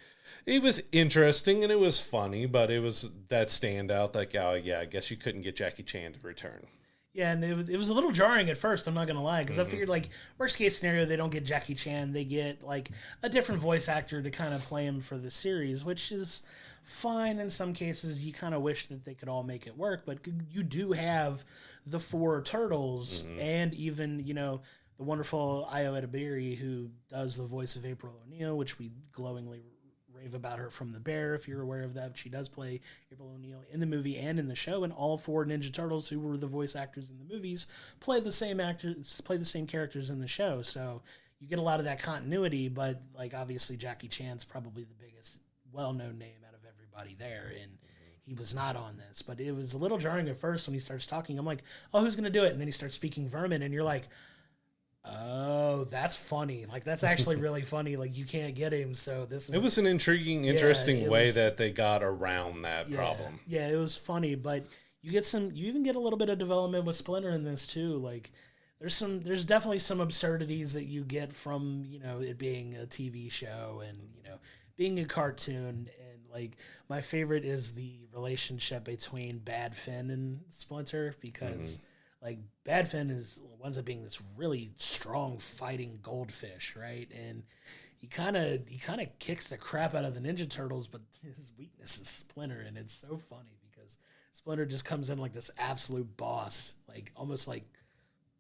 it was interesting and it was funny, but it was that standout, like, oh yeah, I guess you couldn't get Jackie Chan to return. Yeah, and it was a little jarring at first, I'm not going to lie, because I figured, like, worst case scenario, they don't get Jackie Chan, they get, like, a different voice actor to kind of play him for the series, which is fine in some cases. You kind of wish that they could all make it work, but you do have the 4 turtles, and even, you know, the wonderful Ayo Edebiri, who does the voice of April O'Neil, which we glowingly rave about her from The Bear, if you're aware of that. She does play April O'Neil in the movie and in the show, and all 4 Ninja Turtles, who were the voice actors in the movies, play the same characters in the show. So you get a lot of that continuity, but like obviously Jackie Chan's probably the biggest well-known name out of everybody there, and he was not on this. But it was a little jarring at first when he starts talking. I'm like, oh, who's gonna do it? And then he starts speaking vermin, and you're like, oh, that's funny. Like, that's actually really funny. Like, you can't get him, so this is... It was an intriguing, interesting way that they got around that problem. Yeah, it was funny, but you even get a little bit of development with Splinter in this, too. Like, there's definitely some absurdities that you get from, you know, it being a TV show and, you know, being a cartoon. And, like, my favorite is the relationship between Bad Finn and Splinter, because... Like, Bad Finn winds up being this really strong fighting goldfish, right? And he kind of kicks the crap out of the Ninja Turtles, but his weakness is Splinter, and it's so funny because Splinter just comes in like this absolute boss, like almost like,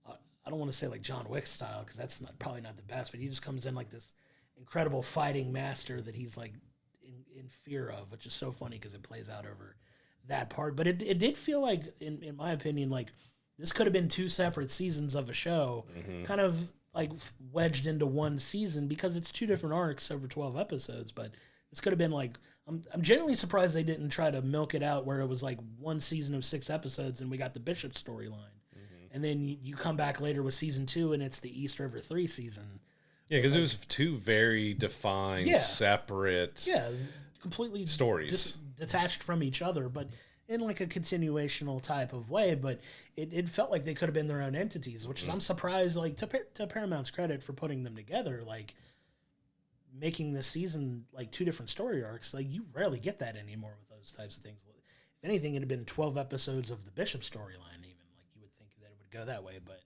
I don't want to say like John Wick style, because that's probably not the best, but he just comes in like this incredible fighting master that he's like in fear of, which is so funny because it plays out over that part. But it did feel like, in my opinion, like, this could have been 2 separate seasons of a show, kind of like wedged into one season, because it's 2 different arcs over 12 episodes. But this could have been like, I'm genuinely surprised they didn't try to milk it out where it was like 1 season of 6 episodes and we got the Bishop storyline. And then you come back later with season 2 and it's the East River 3 season. Yeah, because it was 2 very defined, separate completely stories. Detached from each other, but in like a continuational type of way. But it felt like they could have been their own entities, which is, I'm surprised, like, to Paramount's credit for putting them together, like making this season like 2 different story arcs. Like, you rarely get that anymore with those types of things. If anything, it had been 12 episodes of the Bishop storyline, even. Like, you would think that it would go that way, but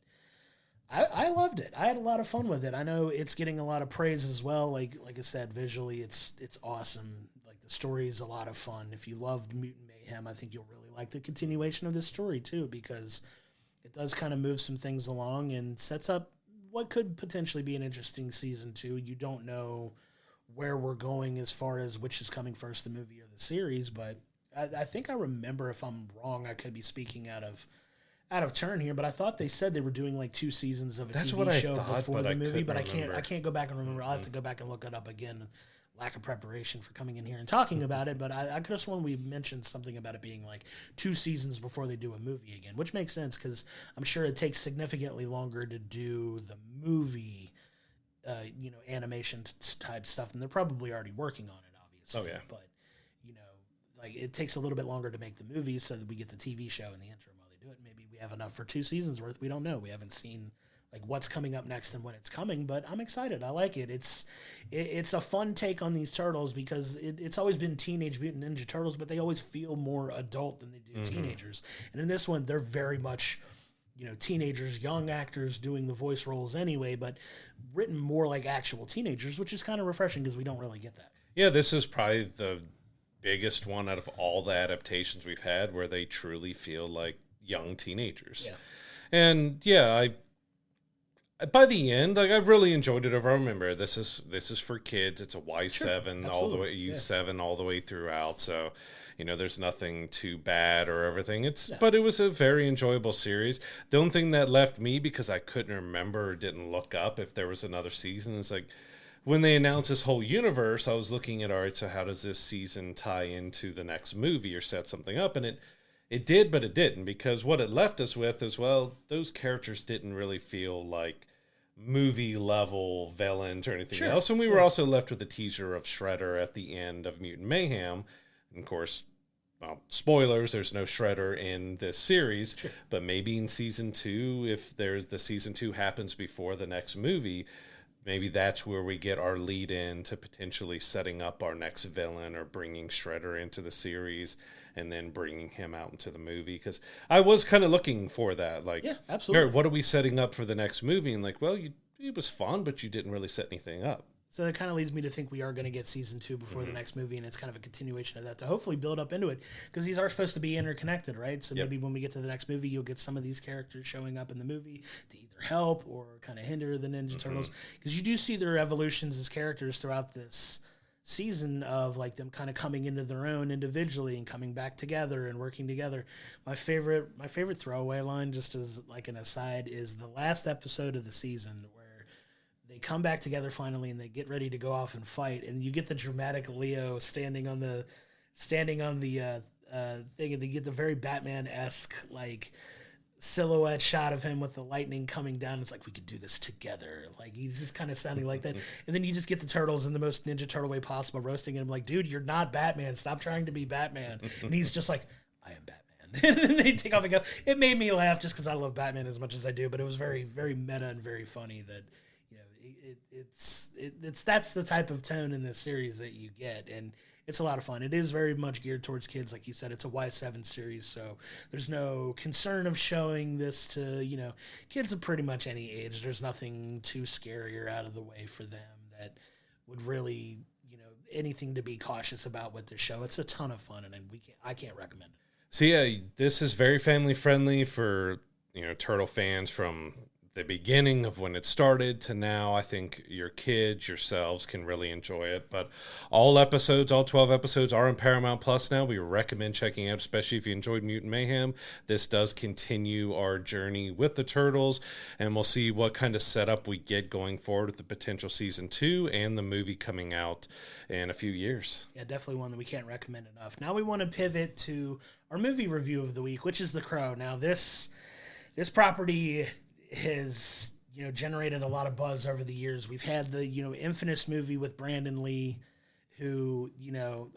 I loved it. I had a lot of fun with it. I know it's getting a lot of praise as well. Like I said, visually, it's awesome. Like, the story is a lot of fun. If you loved Mutant Mayhem, I think you'll really like the continuation of this story too, because it does kind of move some things along and sets up what could potentially be an interesting season 2. You don't know where we're going as far as which is coming first, the movie or the series, but I think I remember, if I'm wrong, I could be speaking out of turn here, but I thought they said they were doing like 2 seasons of a TV show before the movie, but I can't go back and remember. I'll have to go back and look it up again. Lack of preparation for coming in here and talking about it, but I could have sworn we mentioned something about it being like 2 seasons before they do a movie again, which makes sense because I'm sure it takes significantly longer to do the movie, animation type stuff, and they're probably already working on it, obviously. Oh yeah, but like, it takes a little bit longer to make the movie so that we get the TV show in the interim while they do it. Maybe we have enough for 2 seasons worth. We don't know. We haven't seen like what's coming up next and when it's coming, but I'm excited. I like it. It's a fun take on these turtles because it's always been Teenage Mutant Ninja Turtles, but they always feel more adult than they do teenagers. And in this one, they're very much, teenagers, young actors doing the voice roles anyway, but written more like actual teenagers, which is kind of refreshing because we don't really get that. Yeah, this is probably the biggest one out of all the adaptations we've had where they truly feel like young teenagers. Yeah. And yeah, by the end, like I really enjoyed it. I remember this is for kids. It's a Y7 all the way, U7 all the way throughout. So, there's nothing too bad or everything. But it was a very enjoyable series. The only thing that left me, because I couldn't remember or didn't look up if there was another season, is like when they announced this whole universe, I was looking at, all right, so how does this season tie into the next movie or set something up? And it did, but it didn't, because what it left us with is, well, those characters didn't really feel like movie level villains or anything else. And we were also left with a teaser of Shredder at the end of Mutant Mayhem. And of course, well, spoilers, there's no Shredder in this series, but maybe in season 2, if the season 2 happens before the next movie, maybe that's where we get our lead in to potentially setting up our next villain or bringing Shredder into the series and then bringing him out into the movie. Because I was kind of looking for that. Like, yeah, absolutely. What are we setting up for the next movie? And like, well, it was fun, but you didn't really set anything up. So that kind of leads me to think we are going to get season 2 before the next movie, and it's kind of a continuation of that to hopefully build up into it, because these are supposed to be interconnected, right? So maybe when we get to the next movie, you'll get some of these characters showing up in the movie to either help or kind of hinder the Ninja Turtles, because you do see their evolutions as characters throughout this season of like them kind of coming into their own individually and coming back together and working together. My favorite throwaway line, just as like an aside, is the last episode of the season where they come back together finally and they get ready to go off and fight, and you get the dramatic Leo standing on the thing, and they get the very Batman-esque like silhouette shot of him with the lightning coming down. It's like, we could do this together. Like, he's just kind of sounding like that. And then you just get the Turtles in the most Ninja Turtle way possible roasting him like, dude, you're not Batman. Stop trying to be Batman. And he's just like, I am Batman. And then they take off and go. It made me laugh just because I love Batman as much as I do, but it was very, very meta and very funny that, that's the type of tone in this series that you get, and it's a lot of fun. It is very much geared towards kids, like you said. It's a Y7 series, so there's no concern of showing this to kids of pretty much any age. There's nothing too scary or out of the way for them that would really anything to be cautious about with the show. It's a ton of fun, and I can't recommend it. So yeah, this is very family friendly for Turtle fans from the beginning of when it started to now. I think your kids, yourselves can really enjoy it. But all 12 episodes are on Paramount Plus now. We recommend checking out, especially if you enjoyed Mutant Mayhem. This does continue our journey with the Turtles, and we'll see what kind of setup we get going forward with the potential season 2 and the movie coming out in a few years. Yeah, definitely one that we can't recommend enough. Now we want to pivot to our movie review of the week, which is The Crow. Now this property has generated a lot of buzz over the years. We've had the infamous movie with Brandon Lee, who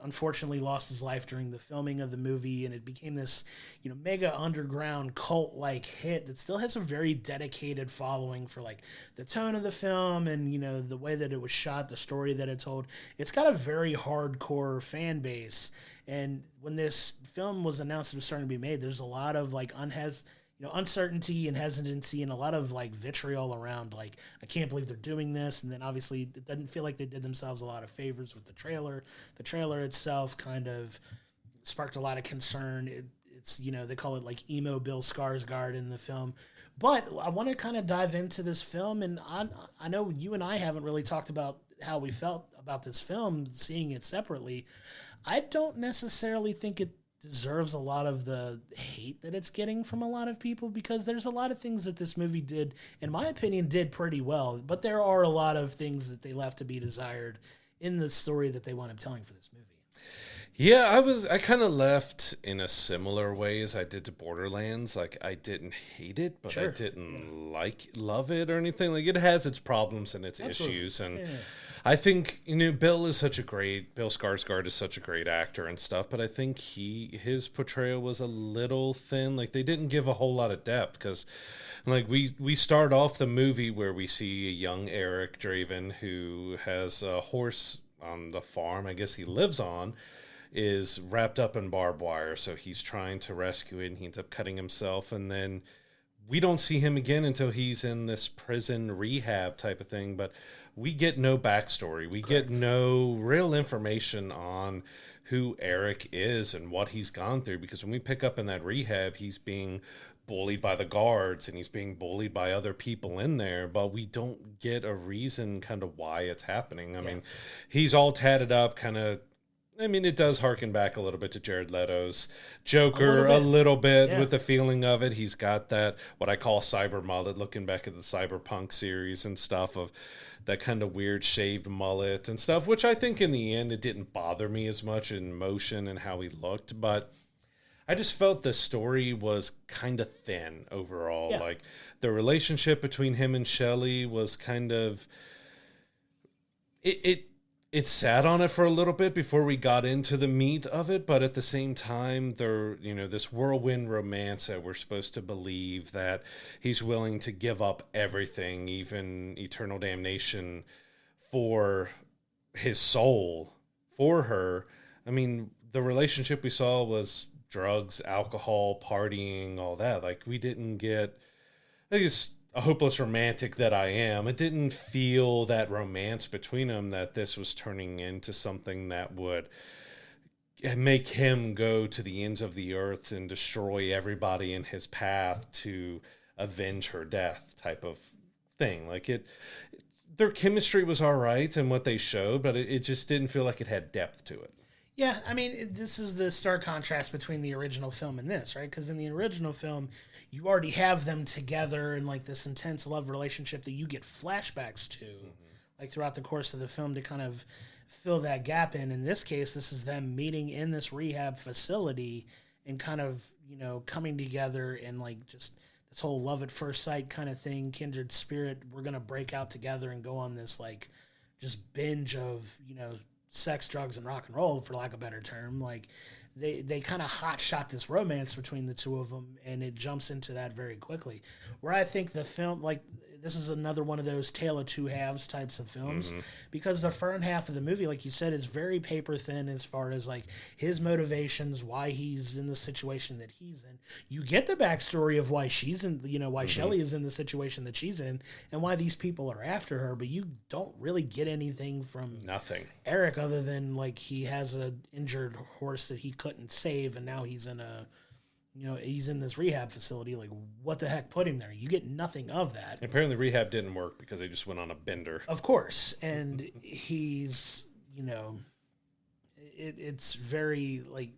unfortunately lost his life during the filming of the movie, and it became this mega underground cult like hit that still has a very dedicated following for like the tone of the film and the way that it was shot, the story that it told. It's got a very hardcore fan base, and when this film was announced it was starting to be made, there's a lot of like uncertainty and hesitancy and a lot of like vitriol around like, I can't believe they're doing this. And then obviously it doesn't feel like they did themselves a lot of favors with the trailer. The trailer itself kind of sparked a lot of concern. It's they call it like emo Bill Skarsgård in the film. But I want to kind of dive into this film, and I know you and I haven't really talked about how we felt about this film, seeing it separately. I don't necessarily think it deserves a lot of the hate that it's getting from a lot of people, because there's a lot of things that this movie did, in my opinion, did pretty well, but there are a lot of things that they left to be desired in the story that they wound up telling for this movie. Yeah, I kind of left in a similar way as I did to Borderlands. Like, I didn't hate it, but I didn't love it or anything. Like, it has its problems and its issues, and I think Bill Skarsgård is such a great actor and stuff, but I think his portrayal was a little thin. Like, they didn't give a whole lot of depth, because like we start off the movie where we see a young Eric Draven who has a horse on the farm, I guess he lives on, is wrapped up in barbed wire, so he's trying to rescue it, and he ends up cutting himself. And then we don't see him again until he's in this prison rehab type of thing, but we get no backstory. We get no real information on who Eric is and what he's gone through, because when we pick up in that rehab, he's being bullied by the guards and he's being bullied by other people in there, but we don't get a reason kind of why it's happening. I mean, he's all tatted up, kind of. I mean, it does harken back a little bit to Jared Leto's Joker, a little bit with the feeling of it. He's got that, what I call cyber mullet, looking back at the Cyberpunk series and stuff, of that kind of weird shaved mullet and stuff, which I think in the end, it didn't bother me as much in motion and how he looked, but I just felt the story was kind of thin overall. Yeah. Like, the relationship between him and Shelley was kind of... It sat on it for a little bit before we got into the meat of it, but at the same time, this whirlwind romance that we're supposed to believe that he's willing to give up everything, even eternal damnation, for his soul, for her. I mean, the relationship we saw was drugs, alcohol, partying, all that. Like, we didn't get... I guess, a hopeless romantic that I am, it didn't feel that romance between them, that this was turning into something that would make him go to the ends of the earth and destroy everybody in his path to avenge her death type of thing. Like, their chemistry was all right and what they showed, but it just didn't feel like it had depth to it. Yeah, I mean, this is the stark contrast between the original film and this, right? Because in the original film, you already have them together in, like, this intense love relationship that you get flashbacks to, like, throughout the course of the film to kind of fill that gap in. In this case, this is them meeting in this rehab facility and kind of, coming together and, like, just this whole love at first sight kind of thing, kindred spirit. We're going to break out together and go on this, like, just binge of, sex, drugs, and rock and roll, for lack of a better term. Like, they kind of hot shot this romance between the two of them, and it jumps into that very quickly. Where I think the film, like, this is another one of those tale of two halves types of films, because the front half of the movie, like you said, is very paper thin as far as, like, his motivations, why he's in the situation that he's in. You get the backstory of why she's in, why Shelley is in the situation that she's in, and why these people are after her, but you don't really get anything from Eric other than, like, he has an injured horse that he couldn't save, and now he's in he's in this rehab facility. Like, what the heck put him there? You get nothing of that. Apparently rehab didn't work because they just went on a bender. Of course. And he's, it's very, like,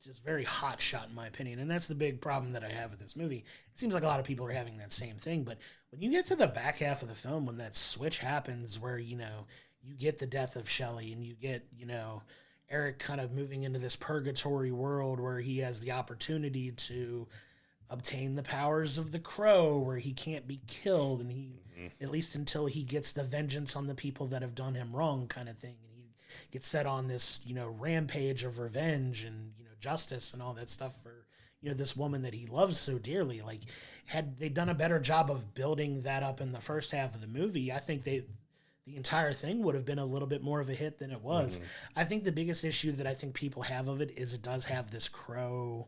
just very hot shot in my opinion. And that's the big problem that I have with this movie. It seems like a lot of people are having that same thing. But when you get to the back half of the film, when that switch happens where, you get the death of Shelley and you get, Eric kind of moving into this purgatory world where he has the opportunity to obtain the powers of the Crow, where he can't be killed, and he, at least until he gets the vengeance on the people that have done him wrong kind of thing. And he gets set on this, rampage of revenge and, justice and all that stuff for, this woman that he loves so dearly. Like, had they done a better job of building that up in the first half of the movie, I think the entire thing would have been a little bit more of a hit than it was. I think the biggest issue that I think people have of it is it does have this Crow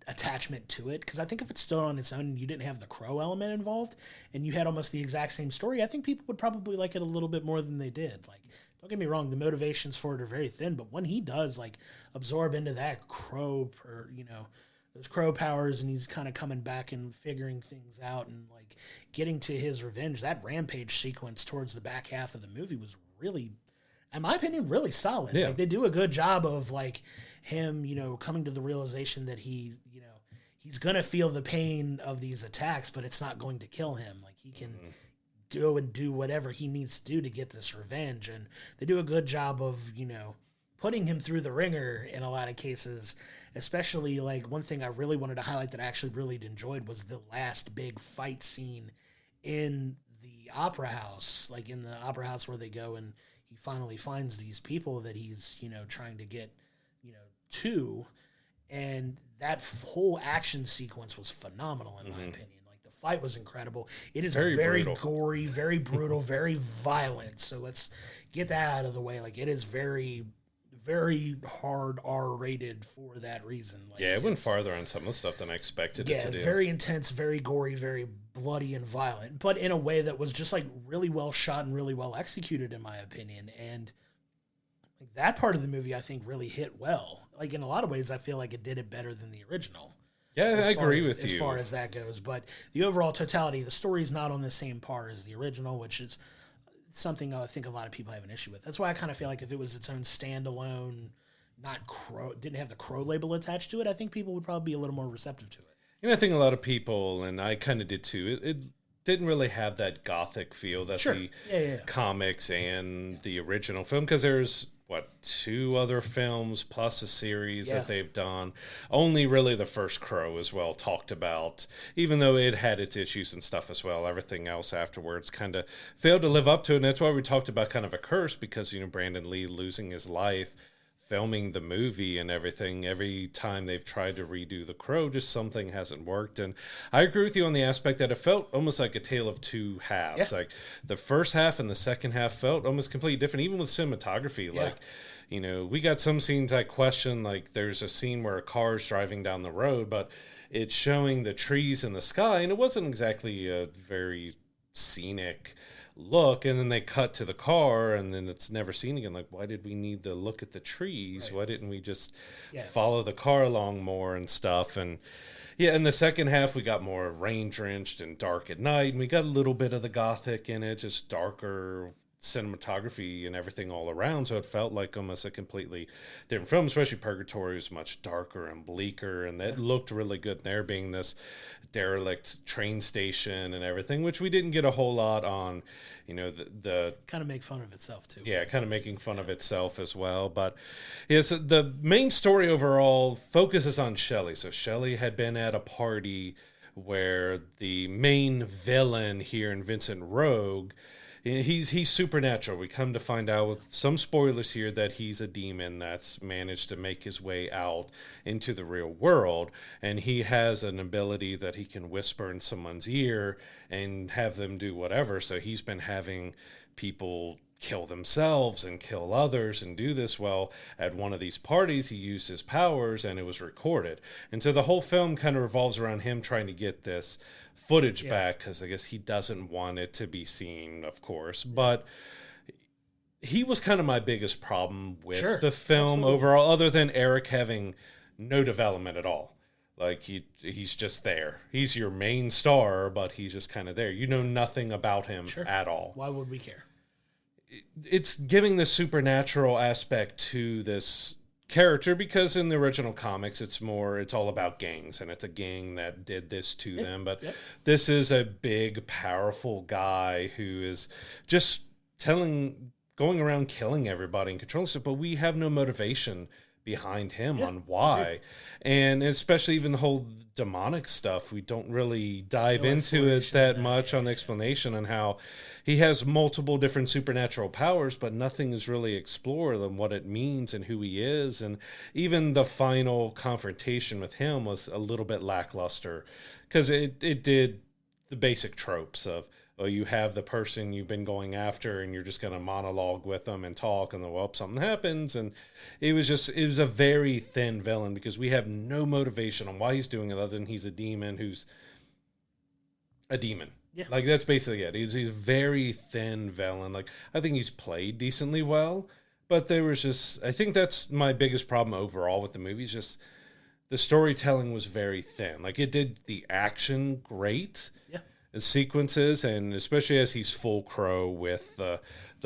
attachment to it. Because I think if it stood on its own and you didn't have the Crow element involved and you had almost the exact same story, I think people would probably like it a little bit more than they did. Like, don't get me wrong, the motivations for it are very thin, but when he does, like, absorb into that Crow, those Crow powers, and he's kind of coming back and figuring things out and, like, getting to his revenge. That rampage sequence towards the back half of the movie was really, in my opinion, really solid. Yeah. Like, they do a good job of, like, him, coming to the realization that he's going to feel the pain of these attacks, but it's not going to kill him. Like, he can go and do whatever he needs to do to get this revenge. And they do a good job of, putting him through the ringer in a lot of cases. Especially, like, one thing I really wanted to highlight that I actually really enjoyed was the last big fight scene in the opera house. Like, in the opera house where they go and he finally finds these people that he's, trying to get, to. And that whole action sequence was phenomenal, in my opinion. Like, the fight was incredible. It is very gory, very brutal, very violent. So let's get that out of the way. Like, it is very, very hard R-rated for that reason. Like, yeah, it went farther on some of the stuff than I expected it to do. Very intense, very gory, very bloody and violent, but in a way that was just like really well shot and really well executed, in my opinion. And like, that part of the movie, I think, really hit well. Like, in a lot of ways, I feel like it did it better than the original. Yeah, I agree with you. As far as that goes. But the overall totality, the story's not on the same par as the original, which is something I think a lot of people have an issue with. That's why I kind of feel like if it was its own standalone, didn't have the Crow label attached to it, I think people would probably be a little more receptive to it. And I think a lot of people, and I kind of did too, it didn't really have that gothic feel that the comics and the original film, because there's, 2 other films plus a series that they've done. Only really the first Crow is well talked about, even though it had its issues and stuff as well. Everything else afterwards kind of failed to live up to it, and that's why we talked about kind of a curse, because, Brandon Lee losing his life filming the movie and everything. Every time they've tried to redo The Crow, just something hasn't worked. And I agree with you on the aspect that it felt almost like a tale of two halves. Like the first half and the second half felt almost completely different, even with cinematography. Like, we got some scenes I question, like there's a scene where a car is driving down the road, but it's showing the trees in the sky, and it wasn't exactly a very scenic look, and then they cut to the car and then it's never seen again. Like, why did we need to look at the trees? Why didn't we just follow the car along more and stuff? And in the second half we got more rain drenched and dark at night, and we got a little bit of the gothic in it, just darker cinematography and everything all around, so it felt like almost a completely different film. Especially Purgatory was much darker and bleaker, and that looked really good there, being this derelict train station and everything, which we didn't get a whole lot on. The kind of make fun of itself too. Kind of making fun of itself as well. But so the main story overall focuses on Shelley. So Shelley had been at a party where the main villain here in Vincent Rogue, he's supernatural. We come to find out with some spoilers here that he's a demon that's managed to make his way out into the real world, and he has an ability that he can whisper in someone's ear and have them do whatever. So he's been having people kill themselves and kill others and do this. Well, at one of these parties he used his powers and it was recorded, and so the whole film kind of revolves around him trying to get this footage back, because I guess he doesn't want it to be seen, of course. But he was kind of my biggest problem with the film overall, other than Eric having no development at all. Like, he's just there. He's your main star, but he's just kind of there. You know nothing about him at all. Why would we care? It's giving the supernatural aspect to this character, because in the original comics it's all about gangs, and it's a gang that did this to them. But this is a big, powerful guy who is just going around killing everybody and controlling stuff, but we have no motivation behind him on why. And especially even the whole demonic stuff, we don't really dive into it that much on the explanation on how he has multiple different supernatural powers, but nothing is really explored on what it means and who he is. And even the final confrontation with him was a little bit lackluster, because it did the basic tropes of, you have the person you've been going after and you're just going to monologue with them and talk, and then, something happens. And it was a very thin villain, because we have no motivation on why he's doing it, other than he's a demon who's a demon. Yeah. Like, that's basically it. He's a very thin villain. Like, I think he's played decently well, but I think that's my biggest problem overall with the movie, is just the storytelling was very thin. Like, it did the action great. Yeah. Sequences, and especially as he's full Crow with the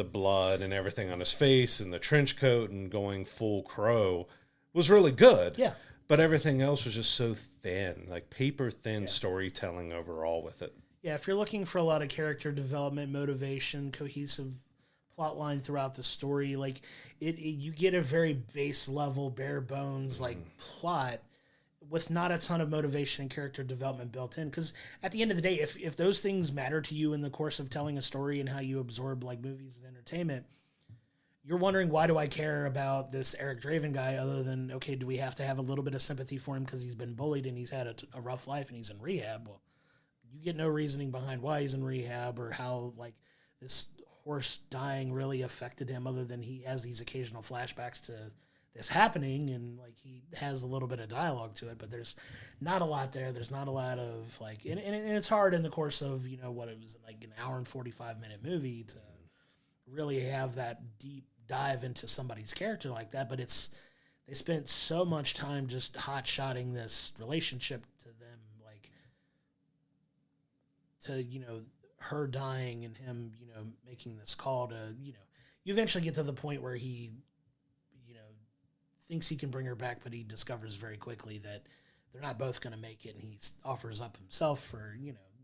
blood and everything on his face and the trench coat and going full Crow, was really good. Yeah. But everything else was just so thin, like paper thin storytelling overall with it. Yeah, if you're looking for a lot of character development, motivation, cohesive plot line throughout the story, like you get a very base level, bare bones like plot, with not a ton of motivation and character development built in. Because at the end of the day, if those things matter to you in the course of telling a story and how you absorb like movies and entertainment, you're wondering, why do I care about this Eric Draven guy, other than, okay, do we have to have a little bit of sympathy for him because he's been bullied and he's had a rough life and he's in rehab? Well, you get no reasoning behind why he's in rehab or how like this horse dying really affected him, other than he has these occasional flashbacks to this happening, and like he has a little bit of dialogue to it, but there's not a lot there. There's not a lot of like, and it's hard in the course of what it was like an hour and 45-minute movie to really have that deep dive into somebody's character like that. But they spent so much time just hot-shotting this relationship to them, like to her dying and him making this call to you eventually get to the point where he thinks he can bring her back, but he discovers very quickly that they're not both going to make it, and he offers up himself for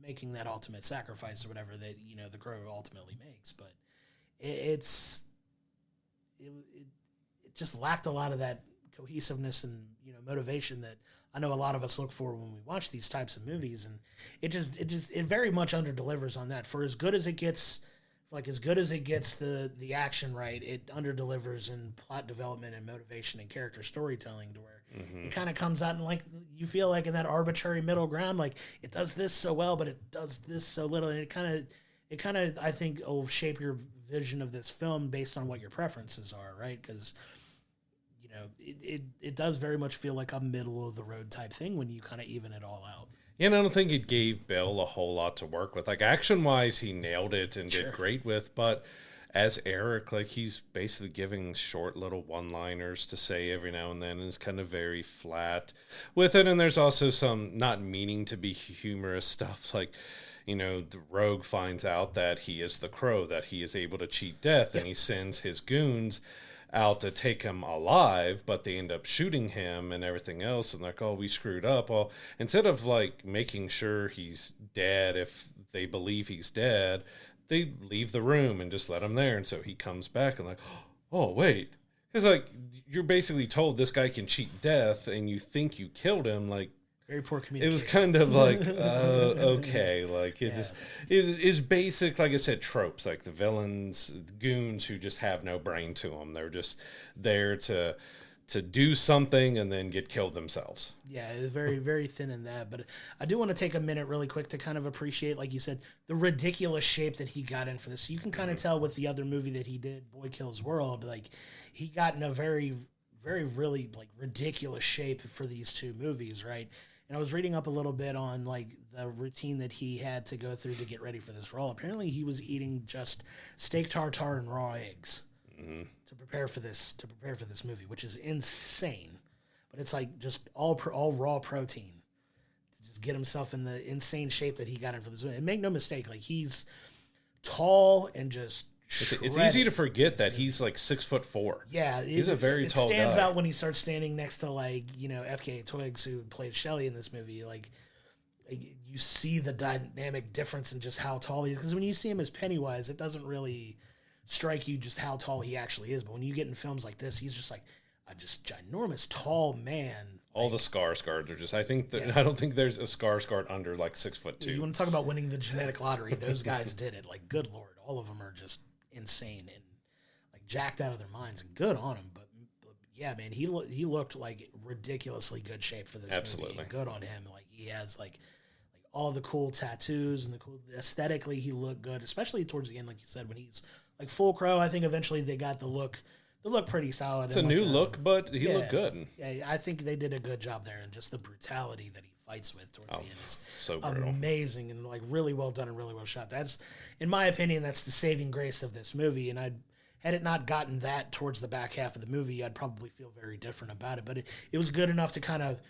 making that ultimate sacrifice or whatever that the Crow ultimately makes. But it just lacked a lot of that cohesiveness and motivation that I know a lot of us look for when we watch these types of movies, and it very much underdelivers on that. For as good as it gets, the action right, it underdelivers in plot development and motivation and character storytelling, to where it kind of comes out and like you feel like in that arbitrary middle ground, like it does this so well, but it does this so little, and it kind of I think will shape your vision of this film based on what your preferences are, right? Because it does very much feel like a middle of the road type thing when you kind of even it all out. Yeah, and I don't think it gave Bill a whole lot to work with. Like, action-wise, he nailed it and did great with, but as Eric, like, he's basically giving short little one-liners to say every now and then, and is kind of very flat with it. And there's also some not meaning to be humorous stuff, like, the Rogue finds out that he is the Crow, that he is able to cheat death, and he sends his goons out to take him alive, but they end up shooting him and everything else, and like, oh, we screwed up. Well, instead of like making sure he's dead, if they believe he's dead, they leave the room and just let him there, and so he comes back and like, oh wait, because like you're basically told this guy can cheat death and you think you killed him. Like, very poor communication. It was kind of like, okay, like it is basic, like I said, tropes, like the villains, goons who just have no brain to them. They're just there to do something and then get killed themselves. Yeah, it was very, very thin in that. But I do want to take a minute really quick to kind of appreciate, like you said, the ridiculous shape that he got in for this. So you can kind of tell with the other movie that he did, Boy Kills World, like he got in a very, very, really like ridiculous shape for these two movies, right? And I was reading up a little bit on like the routine that he had to go through to get ready for this role. Apparently, he was eating just steak tartare and raw eggs to prepare for this movie, which is insane. But it's like just all raw protein to just get himself in the insane shape that he got in for this movie. And make no mistake, like he's tall and just. It's easy to forget that he's like 6'4". Yeah, he's a very tall guy. It stands out when he starts standing next to like FKA Twigs, who played Shelley in this movie. Like you see the dynamic difference in just how tall he is. Because when you see him as Pennywise, it doesn't really strike you just how tall he actually is. But when you get in films like this, he's just like a just ginormous tall man. All the Skarsgårds are just. I don't think there's a Skarsgård under like 6'2". You want to talk about winning the genetic lottery? Those guys did it. Like, good Lord, all of them are just insane and like jacked out of their minds, and good on him. But yeah, man, he looked like ridiculously good shape for this Absolutely. movie. Good on him. Like he has like all the cool tattoos and the cool aesthetically he looked good, especially towards the end, like you said, when he's like full Crow. I think eventually they got the look pretty solid. It's a new look, but he looked good. Yeah, I think they did a good job there, and just the brutality that he fights with towards the end is so brutal. Amazing, and like really well done and really well shot. That's, in my opinion, that's the saving grace of this movie. And had it not gotten that towards the back half of the movie, I'd probably feel very different about it. But it was good enough to kind of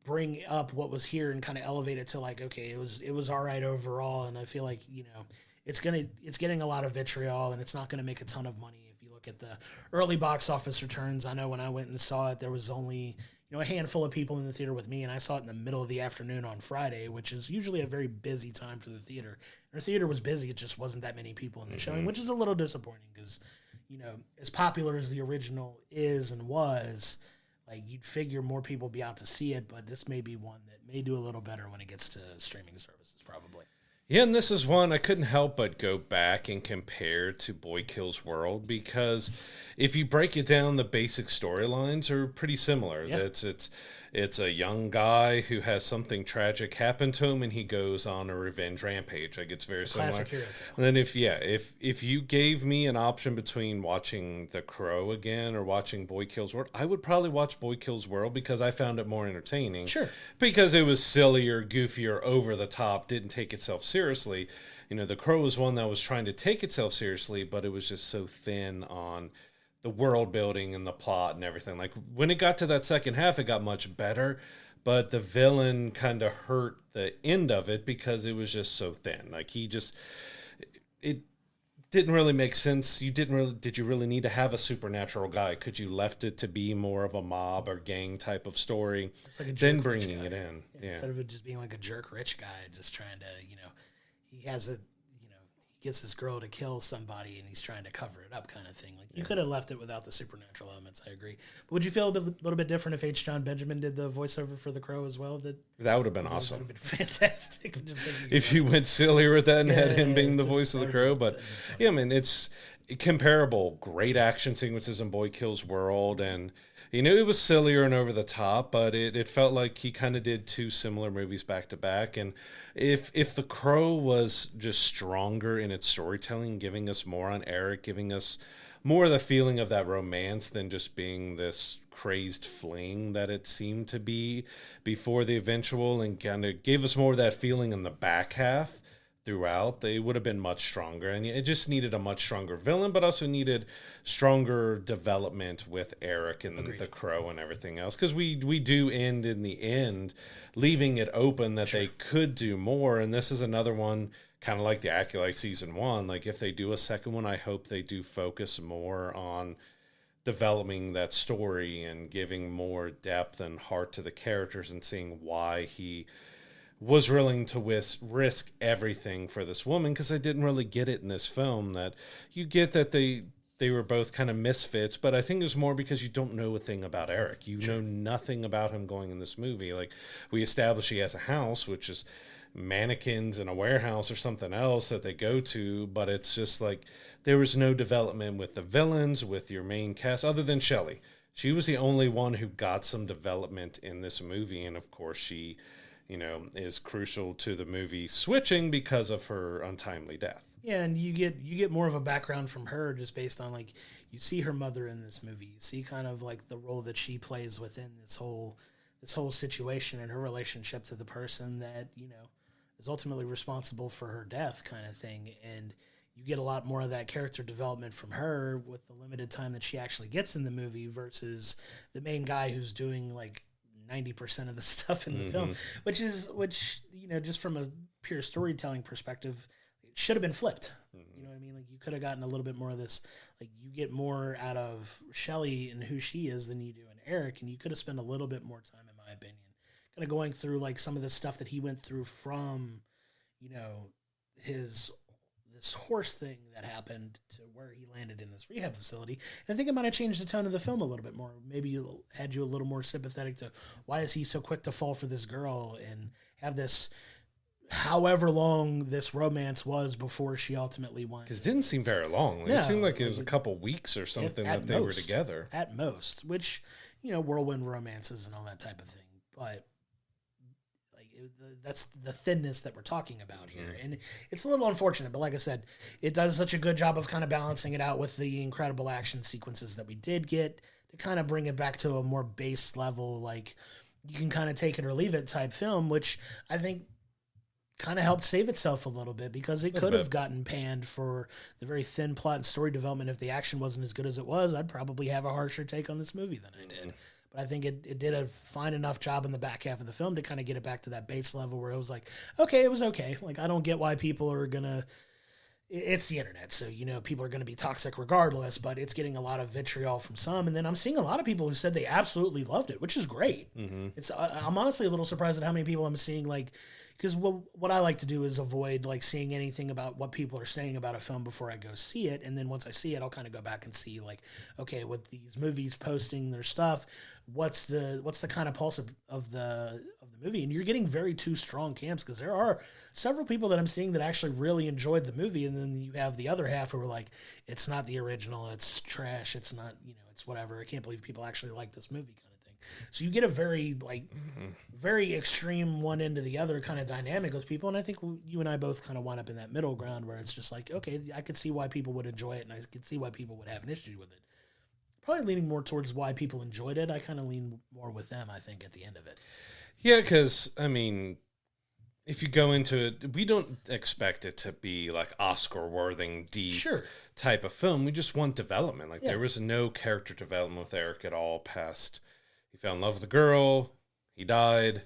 bring up what was here and kind of elevate it to like, okay, it was all right overall. And I feel like it's getting a lot of vitriol, and it's not going to make a ton of money. If you look at the early box office returns, I know when I went and saw it, there was only a handful of people in the theater with me, and I saw it in the middle of the afternoon on Friday, which is usually a very busy time for the theater. Our theater was busy; it just wasn't that many people in the showing, which is a little disappointing because, as popular as the original is and was, like you'd figure more people would be out to see it, but this may be one that may do a little better when it gets to streaming services, probably. Yeah, and this is one I couldn't help but go back and compare to Boy Kills World, because if you break it down, the basic storylines are pretty similar. Yeah. It's a young guy who has something tragic happen to him, and he goes on a revenge rampage. Like, it's very similar. Classic hero tale. And then if you gave me an option between watching The Crow again or watching Boy Kills World, I would probably watch Boy Kills World because I found it more entertaining. Sure. Because it was sillier, goofier, over the top, didn't take itself seriously. You know, The Crow was one that was trying to take itself seriously, but it was just so thin on the world building and the plot and everything. Like, when it got to that second half, it got much better, but the villain kind of hurt the end of it because it was just so thin. Like, it didn't really make sense. Did you really need to have a supernatural guy? Could you left it to be more of a mob or gang type of story, like then bringing it in? Yeah. Instead of it just being like a jerk rich guy just trying to, he has a, he gets this girl to kill somebody and he's trying to cover it up kind of thing. Like, you could have left it without the supernatural elements, I agree. But would you feel a little bit different if H. John Benjamin did the voiceover for The Crow as well? That would have been awesome. That would have been fantastic. If you went sillier with that and had him being the voice of the Crow. But yeah, I mean, it's comparable. Great action sequences in Boy Kills World, and it was sillier and over the top, but it felt like he kind of did two similar movies back to back. And if The Crow was just stronger in its storytelling, giving us more on Eric, giving us more of the feeling of that romance than just being this crazed fling that it seemed to be before the eventual, and kind of gave us more of that feeling in the back half throughout, they would have been much stronger. And it just needed a much stronger villain, but also needed stronger development with Eric and the Crow and everything else, because we do end in the end leaving it open that they could do more. And this is another one, kind of like the Acolyte season 1. Like, if they do a second one, I hope they do focus more on developing that story and giving more depth and heart to the characters and seeing why he was willing to risk everything for this woman, because I didn't really get it in this film. That you get that they were both kind of misfits, but I think it was more because you don't know a thing about Eric. You know nothing about him going in this movie. Like, we establish he has a house, which is mannequins in a warehouse or something else that they go to, but it's just like there was no development with the villains, with your main cast, other than Shelley. She was the only one who got some development in this movie, and of course she is crucial to the movie switching because of her untimely death. Yeah, and you get more of a background from her just based on, like, you see her mother in this movie. You see kind of like the role that she plays within this whole situation, and her relationship to the person that, is ultimately responsible for her death kind of thing. And you get a lot more of that character development from her with the limited time that she actually gets in the movie versus the main guy who's doing like 90% of the stuff in the film, which just from a pure storytelling perspective, it should have been flipped. You know what I mean? Like, you could have gotten a little bit more of this, like, you get more out of Shelley and who she is than you do in Eric, and you could have spent a little bit more time, in my opinion, kind of going through like some of the stuff that he went through from, this horse thing that happened to where he landed in this rehab facility. And I think it might have changed the tone of the film a little bit more. Maybe had you a little more sympathetic to why is he so quick to fall for this girl and have this, however long this romance was before she ultimately won. Because it didn't seem very long. It seemed like it was a couple weeks or something that they were together. At most, which, whirlwind romances and all that type of thing. But that's the thinness that we're talking about here. And it's a little unfortunate, but like I said, it does such a good job of kind of balancing it out with the incredible action sequences that we did get to kind of bring it back to a more base level, like, you can kind of take it or leave it type film, which I think kind of helped save itself a little bit, because it could have gotten panned for the very thin plot and story development. If the action wasn't as good as it was, I'd probably have a harsher take on this movie than I did. But I think it did a fine enough job in the back half of the film to kind of get it back to that base level where it was like, okay, it was okay. Like, I don't get why people are going to... It's the internet, so, people are going to be toxic regardless, but it's getting a lot of vitriol from some. And then I'm seeing a lot of people who said they absolutely loved it, which is great. I'm honestly a little surprised at how many people I'm seeing, like... Because what I like to do is avoid, like, seeing anything about what people are saying about a film before I go see it. And then once I see it, I'll kind of go back and see, like, okay, with these movies posting their stuff, what's the kind of pulse of the movie, and you're getting very two strong camps, because there are several people that I'm seeing that actually really enjoyed the movie, and then you have the other half who were like, it's not the original, it's trash, it's not, it's whatever, I can't believe people actually like this movie kind of thing. So you get a very very extreme one end to the other kind of dynamic with people, and I think you and I both kind of wind up in that middle ground where it's just like, okay, I could see why people would enjoy it, and I could see why people would have an issue with it. Probably leaning more towards why people enjoyed it. I kind of lean more with them, I think, at the end of it. Yeah, because, I mean, if you go into it, we don't expect it to be like Oscar-worthy, deep type of film. We just want development. Like, there was no character development with Eric at all past he fell in love with the girl, he died,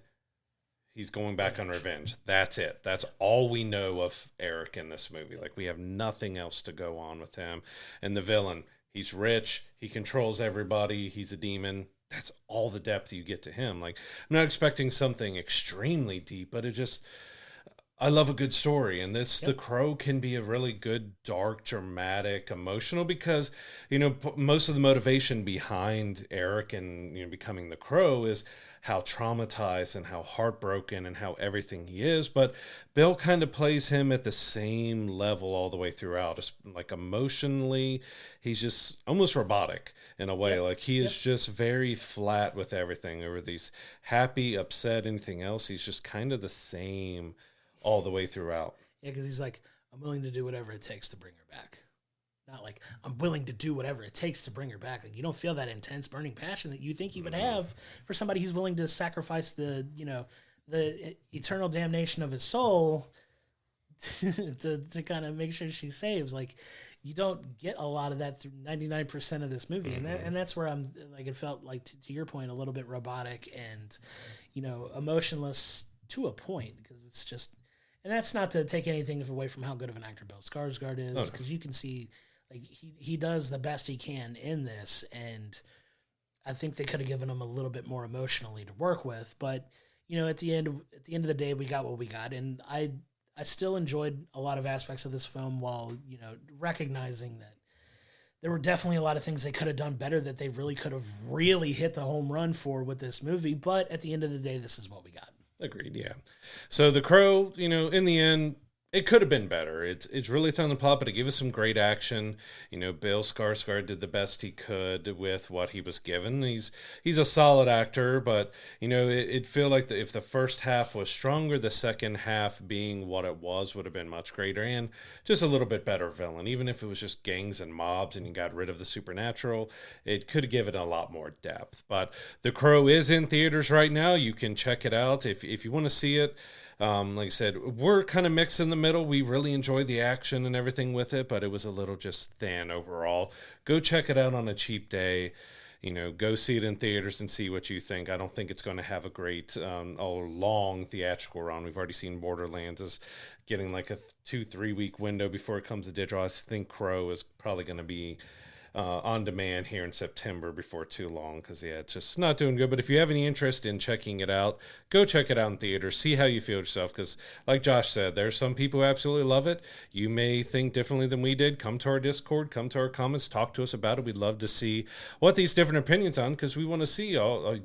he's going back on revenge. That's it. That's all we know of Eric in this movie. Like, we have nothing else to go on with him. And the villain, he's rich, he controls everybody, he's a demon. That's all the depth you get to him. Like, I'm not expecting something extremely deep, but I love a good story. And The Crow can be a really good, dark, dramatic, emotional, because, most of the motivation behind Eric and, becoming the Crow is how traumatized and how heartbroken and how everything he is. But Bill kind of plays him at the same level all the way throughout. Just like emotionally, he's just almost robotic in a way. Yep. Like, he is just very flat with everything. Or these happy, upset, anything else, he's just kind of the same all the way throughout. Yeah, because he's like, I'm willing to do whatever it takes to bring her back. Not like, I'm willing to do whatever it takes to bring her back. Like, you don't feel that intense, burning passion that you think he would have for somebody who's willing to sacrifice the eternal damnation of his soul to kind of make sure she saves. Like, you don't get a lot of that through 99% of this movie. And that's where I'm like, it felt like, to your point, a little bit robotic and, emotionless to a point, because it's just, and that's not to take anything away from how good of an actor Bill Skarsgård is, because you can see, like, he does the best he can in this, and I think they could have given him a little bit more emotionally to work with. But at the end of the day, we got what we got, and I still enjoyed a lot of aspects of this film, while recognizing that there were definitely a lot of things they could have done better, that they really could have really hit the home run for with this movie. But at the end of the day, this is what we got. Agreed, yeah. So The Crow, in the end, it could have been better. It's really thin on the plot, but it gave us some great action. Bill Skarsgård did the best he could with what he was given. He's a solid actor, but it feel like if the first half was stronger, the second half being what it was would have been much greater, and just a little bit better villain. Even if it was just gangs and mobs and you got rid of the supernatural, it could have given a lot more depth. But The Crow is in theaters right now. You can check it out if you want to see it. Like I said, we're kind of mixed in the middle. We really enjoyed the action and everything with it, but it was a little just thin overall. Go check it out on a cheap day. Go see it in theaters and see what you think. I don't think it's going to have a great, long theatrical run. We've already seen Borderlands is getting like a 2-3 week window before it comes to digital. I think Crow is probably going to be on demand here in September before too long, because it's just not doing good. But if you have any interest in checking it out, go check it out in theaters, see how you feel yourself, because like Josh said, there's some people who absolutely love it. You may think differently than we did. Come to our Discord, come to our comments, talk to us about it. We'd love to see what these different opinions on, because we want to see all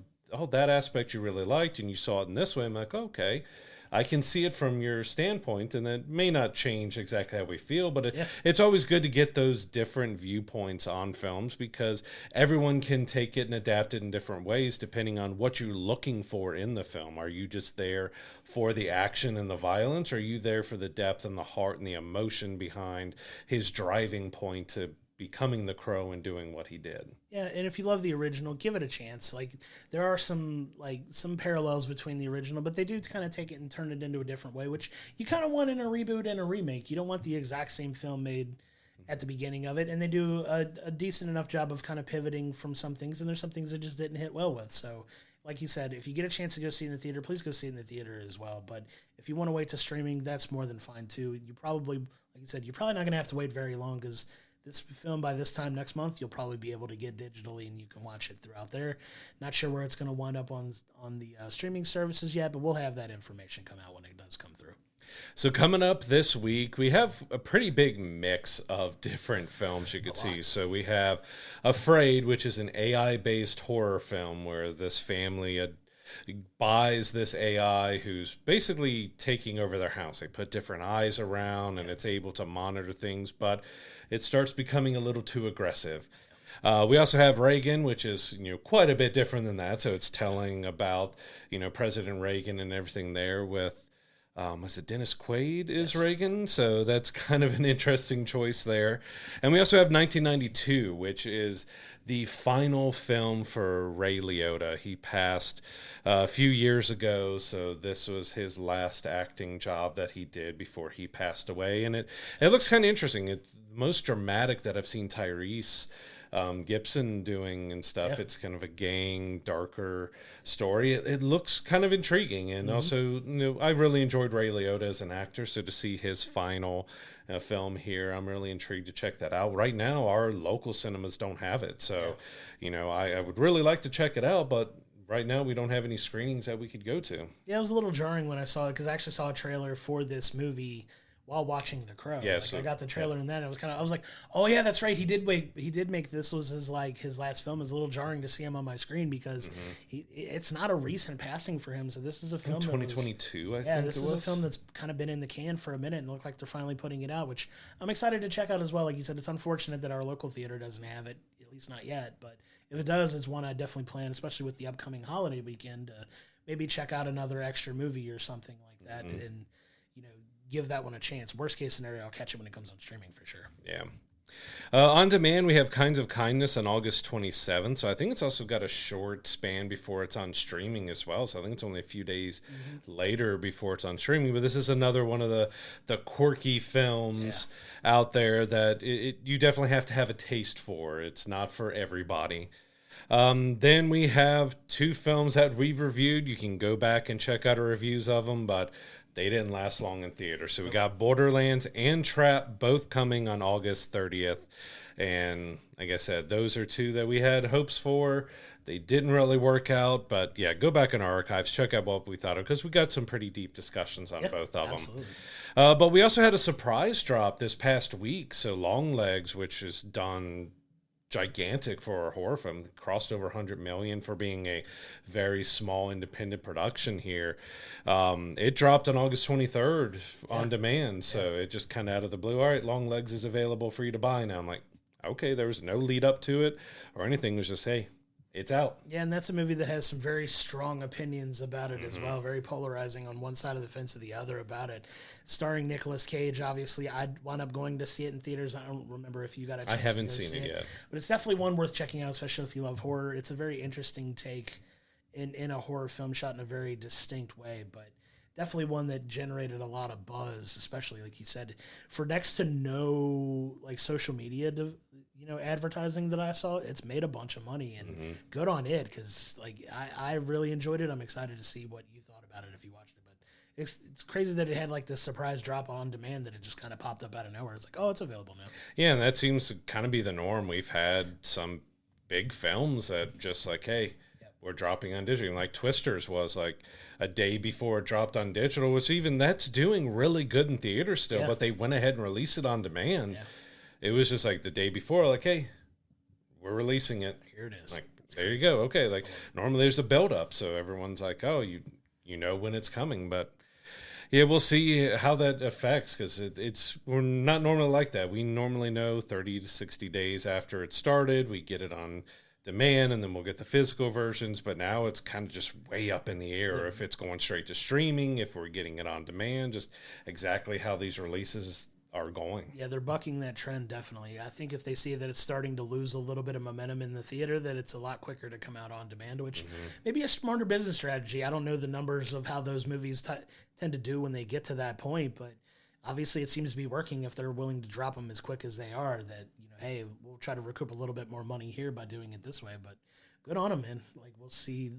that aspect you really liked and you saw it in this way. I'm like, okay, I can see it from your standpoint, and it may not change exactly how we feel, but it's always good to get those different viewpoints on films, because everyone can take it and adapt it in different ways depending on what you're looking for in the film. Are you just there for the action and the violence? Or are you there for the depth and the heart and the emotion behind his driving point to becoming the Crow and doing what he did? Yeah, and if you love the original, give it a chance. Like, there are some parallels between the original, but they do kind of take it and turn it into a different way, which you kind of want in a reboot and a remake. You don't want the exact same film made at the beginning of it, and they do a decent enough job of kind of pivoting from some things, and there's some things that just didn't hit well with. So, like you said, if you get a chance to go see it in the theater, please go see it in the theater as well. But if you want to wait to streaming, that's more than fine too. You probably, like you said, you're probably not going to have to wait very long, because this film by this time next month, you'll probably be able to get digitally and you can watch it throughout there. Not sure where it's going to wind up on the streaming services yet, but we'll have that information come out when it does come through. So coming up this week, we have a pretty big mix of different films you could see. So we have Afraid, which is an AI-based horror film where this family buys this AI who's basically taking over their house. They put different eyes around and it's able to monitor things, but it starts becoming a little too aggressive. We also have Reagan, which is, quite a bit different than that. So it's telling about, President Reagan and everything there with, was it Dennis Quaid is Reagan? So that's kind of an interesting choice there. And we also have 1992, which is the final film for Ray Liotta. He passed a few years ago, so this was his last acting job that he did before he passed away. And it looks kind of interesting. It's the most dramatic that I've seen Tyrese Gibson doing and stuff. It's kind of a gang, darker story. It looks kind of intriguing, and also, I really enjoyed Ray Liotta as an actor. So to see his final film here, I'm really intrigued to check that out. Right now, our local cinemas don't have it, so I would really like to check it out, but right now we don't have any screenings that we could go to. Yeah, it was a little jarring when I saw it because I actually saw a trailer for this movie while watching The Crow. Yeah, I got the trailer and then I was like, oh yeah, that's right. He did make this was his last film. It's a little jarring to see him on my screen because it's not a recent passing for him. So this is a film 2022, I think. Yeah, this is a film that's kind of been in the can for a minute and looked like they're finally putting it out, which I'm excited to check out as well. Like you said, it's unfortunate that our local theater doesn't have it, at least not yet. But if it does, it's one I definitely plan, especially with the upcoming holiday weekend, to maybe check out another extra movie or something like that and give that one a chance. Worst case scenario, I'll catch it when it comes on streaming for sure. Yeah. On demand, we have Kinds of Kindness on August 27th. So I think it's also got a short span before it's on streaming as well. So I think it's only a few days later before it's on streaming. But this is another one of the quirky films out there that you definitely have to have a taste for. It's not for everybody. Then we have two films that we've reviewed. You can go back and check out our reviews of them, but they didn't last long in theater. So we got Borderlands and Trap both coming on August 30th. And like I said, those are two that we had hopes for. They didn't really work out. But yeah, go back in our archives, check out what we thought of, because we got some pretty deep discussions on both of them. But we also had a surprise drop this past week. So Longlegs, which is done gigantic for a horror film, crossed over 100 million for being a very small independent production here. It dropped on August 23rd on demand, so it just kind of out of the blue, all right, Longlegs is available for you to buy now. I'm like, okay, there was no lead up to it or anything. It was just, hey, it's out. Yeah, and that's a movie that has some very strong opinions about it as well, very polarizing on one side of the fence or the other about it. Starring Nicolas Cage, obviously. I wound up going to see it in theaters. I don't remember if you got a chance I haven't to seen it yet. But it's definitely one worth checking out, especially if you love horror. It's a very interesting take in a horror film shot in a very distinct way, but definitely one that generated a lot of buzz, especially, like you said, for next to no social media advertising that I saw. It's made a bunch of money, and good on it, because I really enjoyed it. I'm excited to see what you thought about it if you watched it. But it's crazy that it had this surprise drop on demand, that it just kind of popped up out of nowhere. It's like, oh, it's available now. Yeah, and that seems to kind of be the norm. We've had some big films that just hey, we're dropping on digital. Like Twisters was a day before it dropped on digital, which even that's doing really good in theaters still, but they went ahead and released it on demand. Yeah. It was just the day before, hey, we're releasing it. Here it is. There you go. Okay. Normally there's a build up, so everyone's oh, you know when it's coming. But yeah, we'll see how that affects, because we're not normally like that. We normally know 30 to 60 days after it started, we get it on demand, and then we'll get the physical versions. But now it's kind of just way up in the air if it's going straight to streaming, if we're getting it on demand, just exactly how these releases are going. Yeah, they're bucking that trend, definitely. I think if they see that it's starting to lose a little bit of momentum in the theater, that it's a lot quicker to come out on demand, which may be a smarter business strategy. I don't know the numbers of how those movies tend to do when they get to that point, but obviously it seems to be working if they're willing to drop them as quick as they are, that, hey, we'll try to recoup a little bit more money here by doing it this way. But good on them, man. We'll see,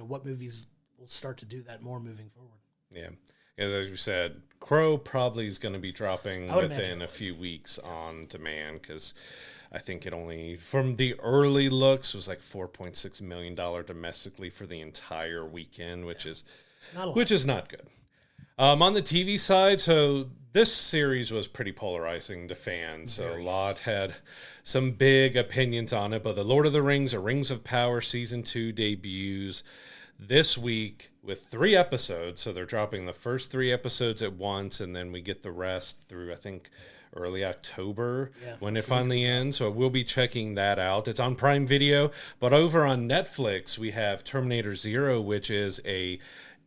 what movies will start to do that more moving forward. Yeah. As we said, Crow probably is going to be dropping within a few weeks on demand, because I think it only, from the early looks, was like $4.6 million domestically for the entire weekend, which is not good. On the TV side, so this series was pretty polarizing to fans. So a lot had some big opinions on it, but The Lord of the Rings, A Rings of Power Season 2 debuts this week with 3 episodes. So they're dropping the first 3 episodes at once, and then we get the rest through, I think, early October when it finally ends. So we'll be checking that out. It's on Prime Video. But over on Netflix, we have Terminator Zero, which is a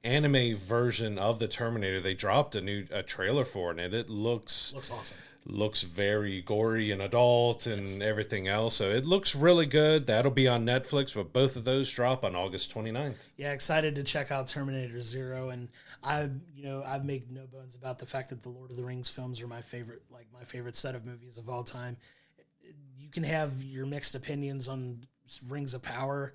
anime version of the Terminator. They dropped a trailer for it, and it looks awesome. Looks very gory and adult and everything else. So it looks really good. That'll be on Netflix, but both of those drop on August 29th. Yeah, excited to check out Terminator Zero, and I make no bones about the fact that the Lord of the Rings films are my favorite set of movies of all time. You can have your mixed opinions on Rings of Power.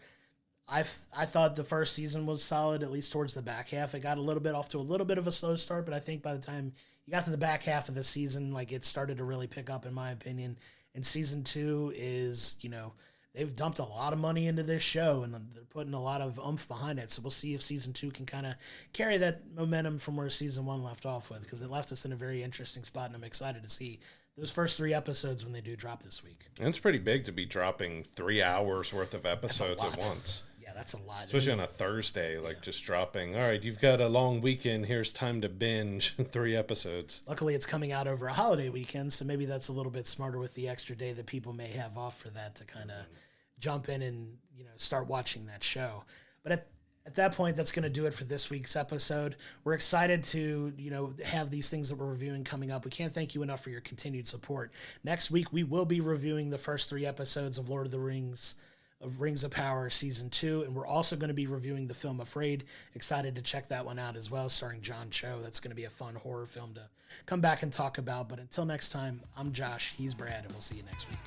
I thought the first season was solid, at least towards the back half. It got off to a little bit of a slow start, but I think by the time you got to the back half of the season, like, it started to really pick up, in my opinion. And season 2 is, they've dumped a lot of money into this show, and they're putting a lot of oomph behind it. So we'll see if season 2 can kind of carry that momentum from where season 1 left off with, because it left us in a very interesting spot, and I'm excited to see those first 3 episodes when they do drop this week. And it's pretty big to be dropping 3 hours worth of episodes at once. Yeah, that's a lot. Especially on a Thursday, just dropping, all right, you've got a long weekend, here's time to binge 3 episodes. Luckily, it's coming out over a holiday weekend, so maybe that's a little bit smarter with the extra day that people may have off for that, to kind of jump in and, start watching that show. But at that point, that's going to do it for this week's episode. We're excited to, have these things that we're reviewing coming up. We can't thank you enough for your continued support. Next week, we will be reviewing the first 3 episodes of Lord of the Rings, of Rings of Power Season 2, and we're also going to be reviewing the film Afraid. Excited to check that one out as well, starring John Cho. That's going to be a fun horror film to come back and talk about. But until next time, I'm Josh, he's Brad, and we'll see you next week.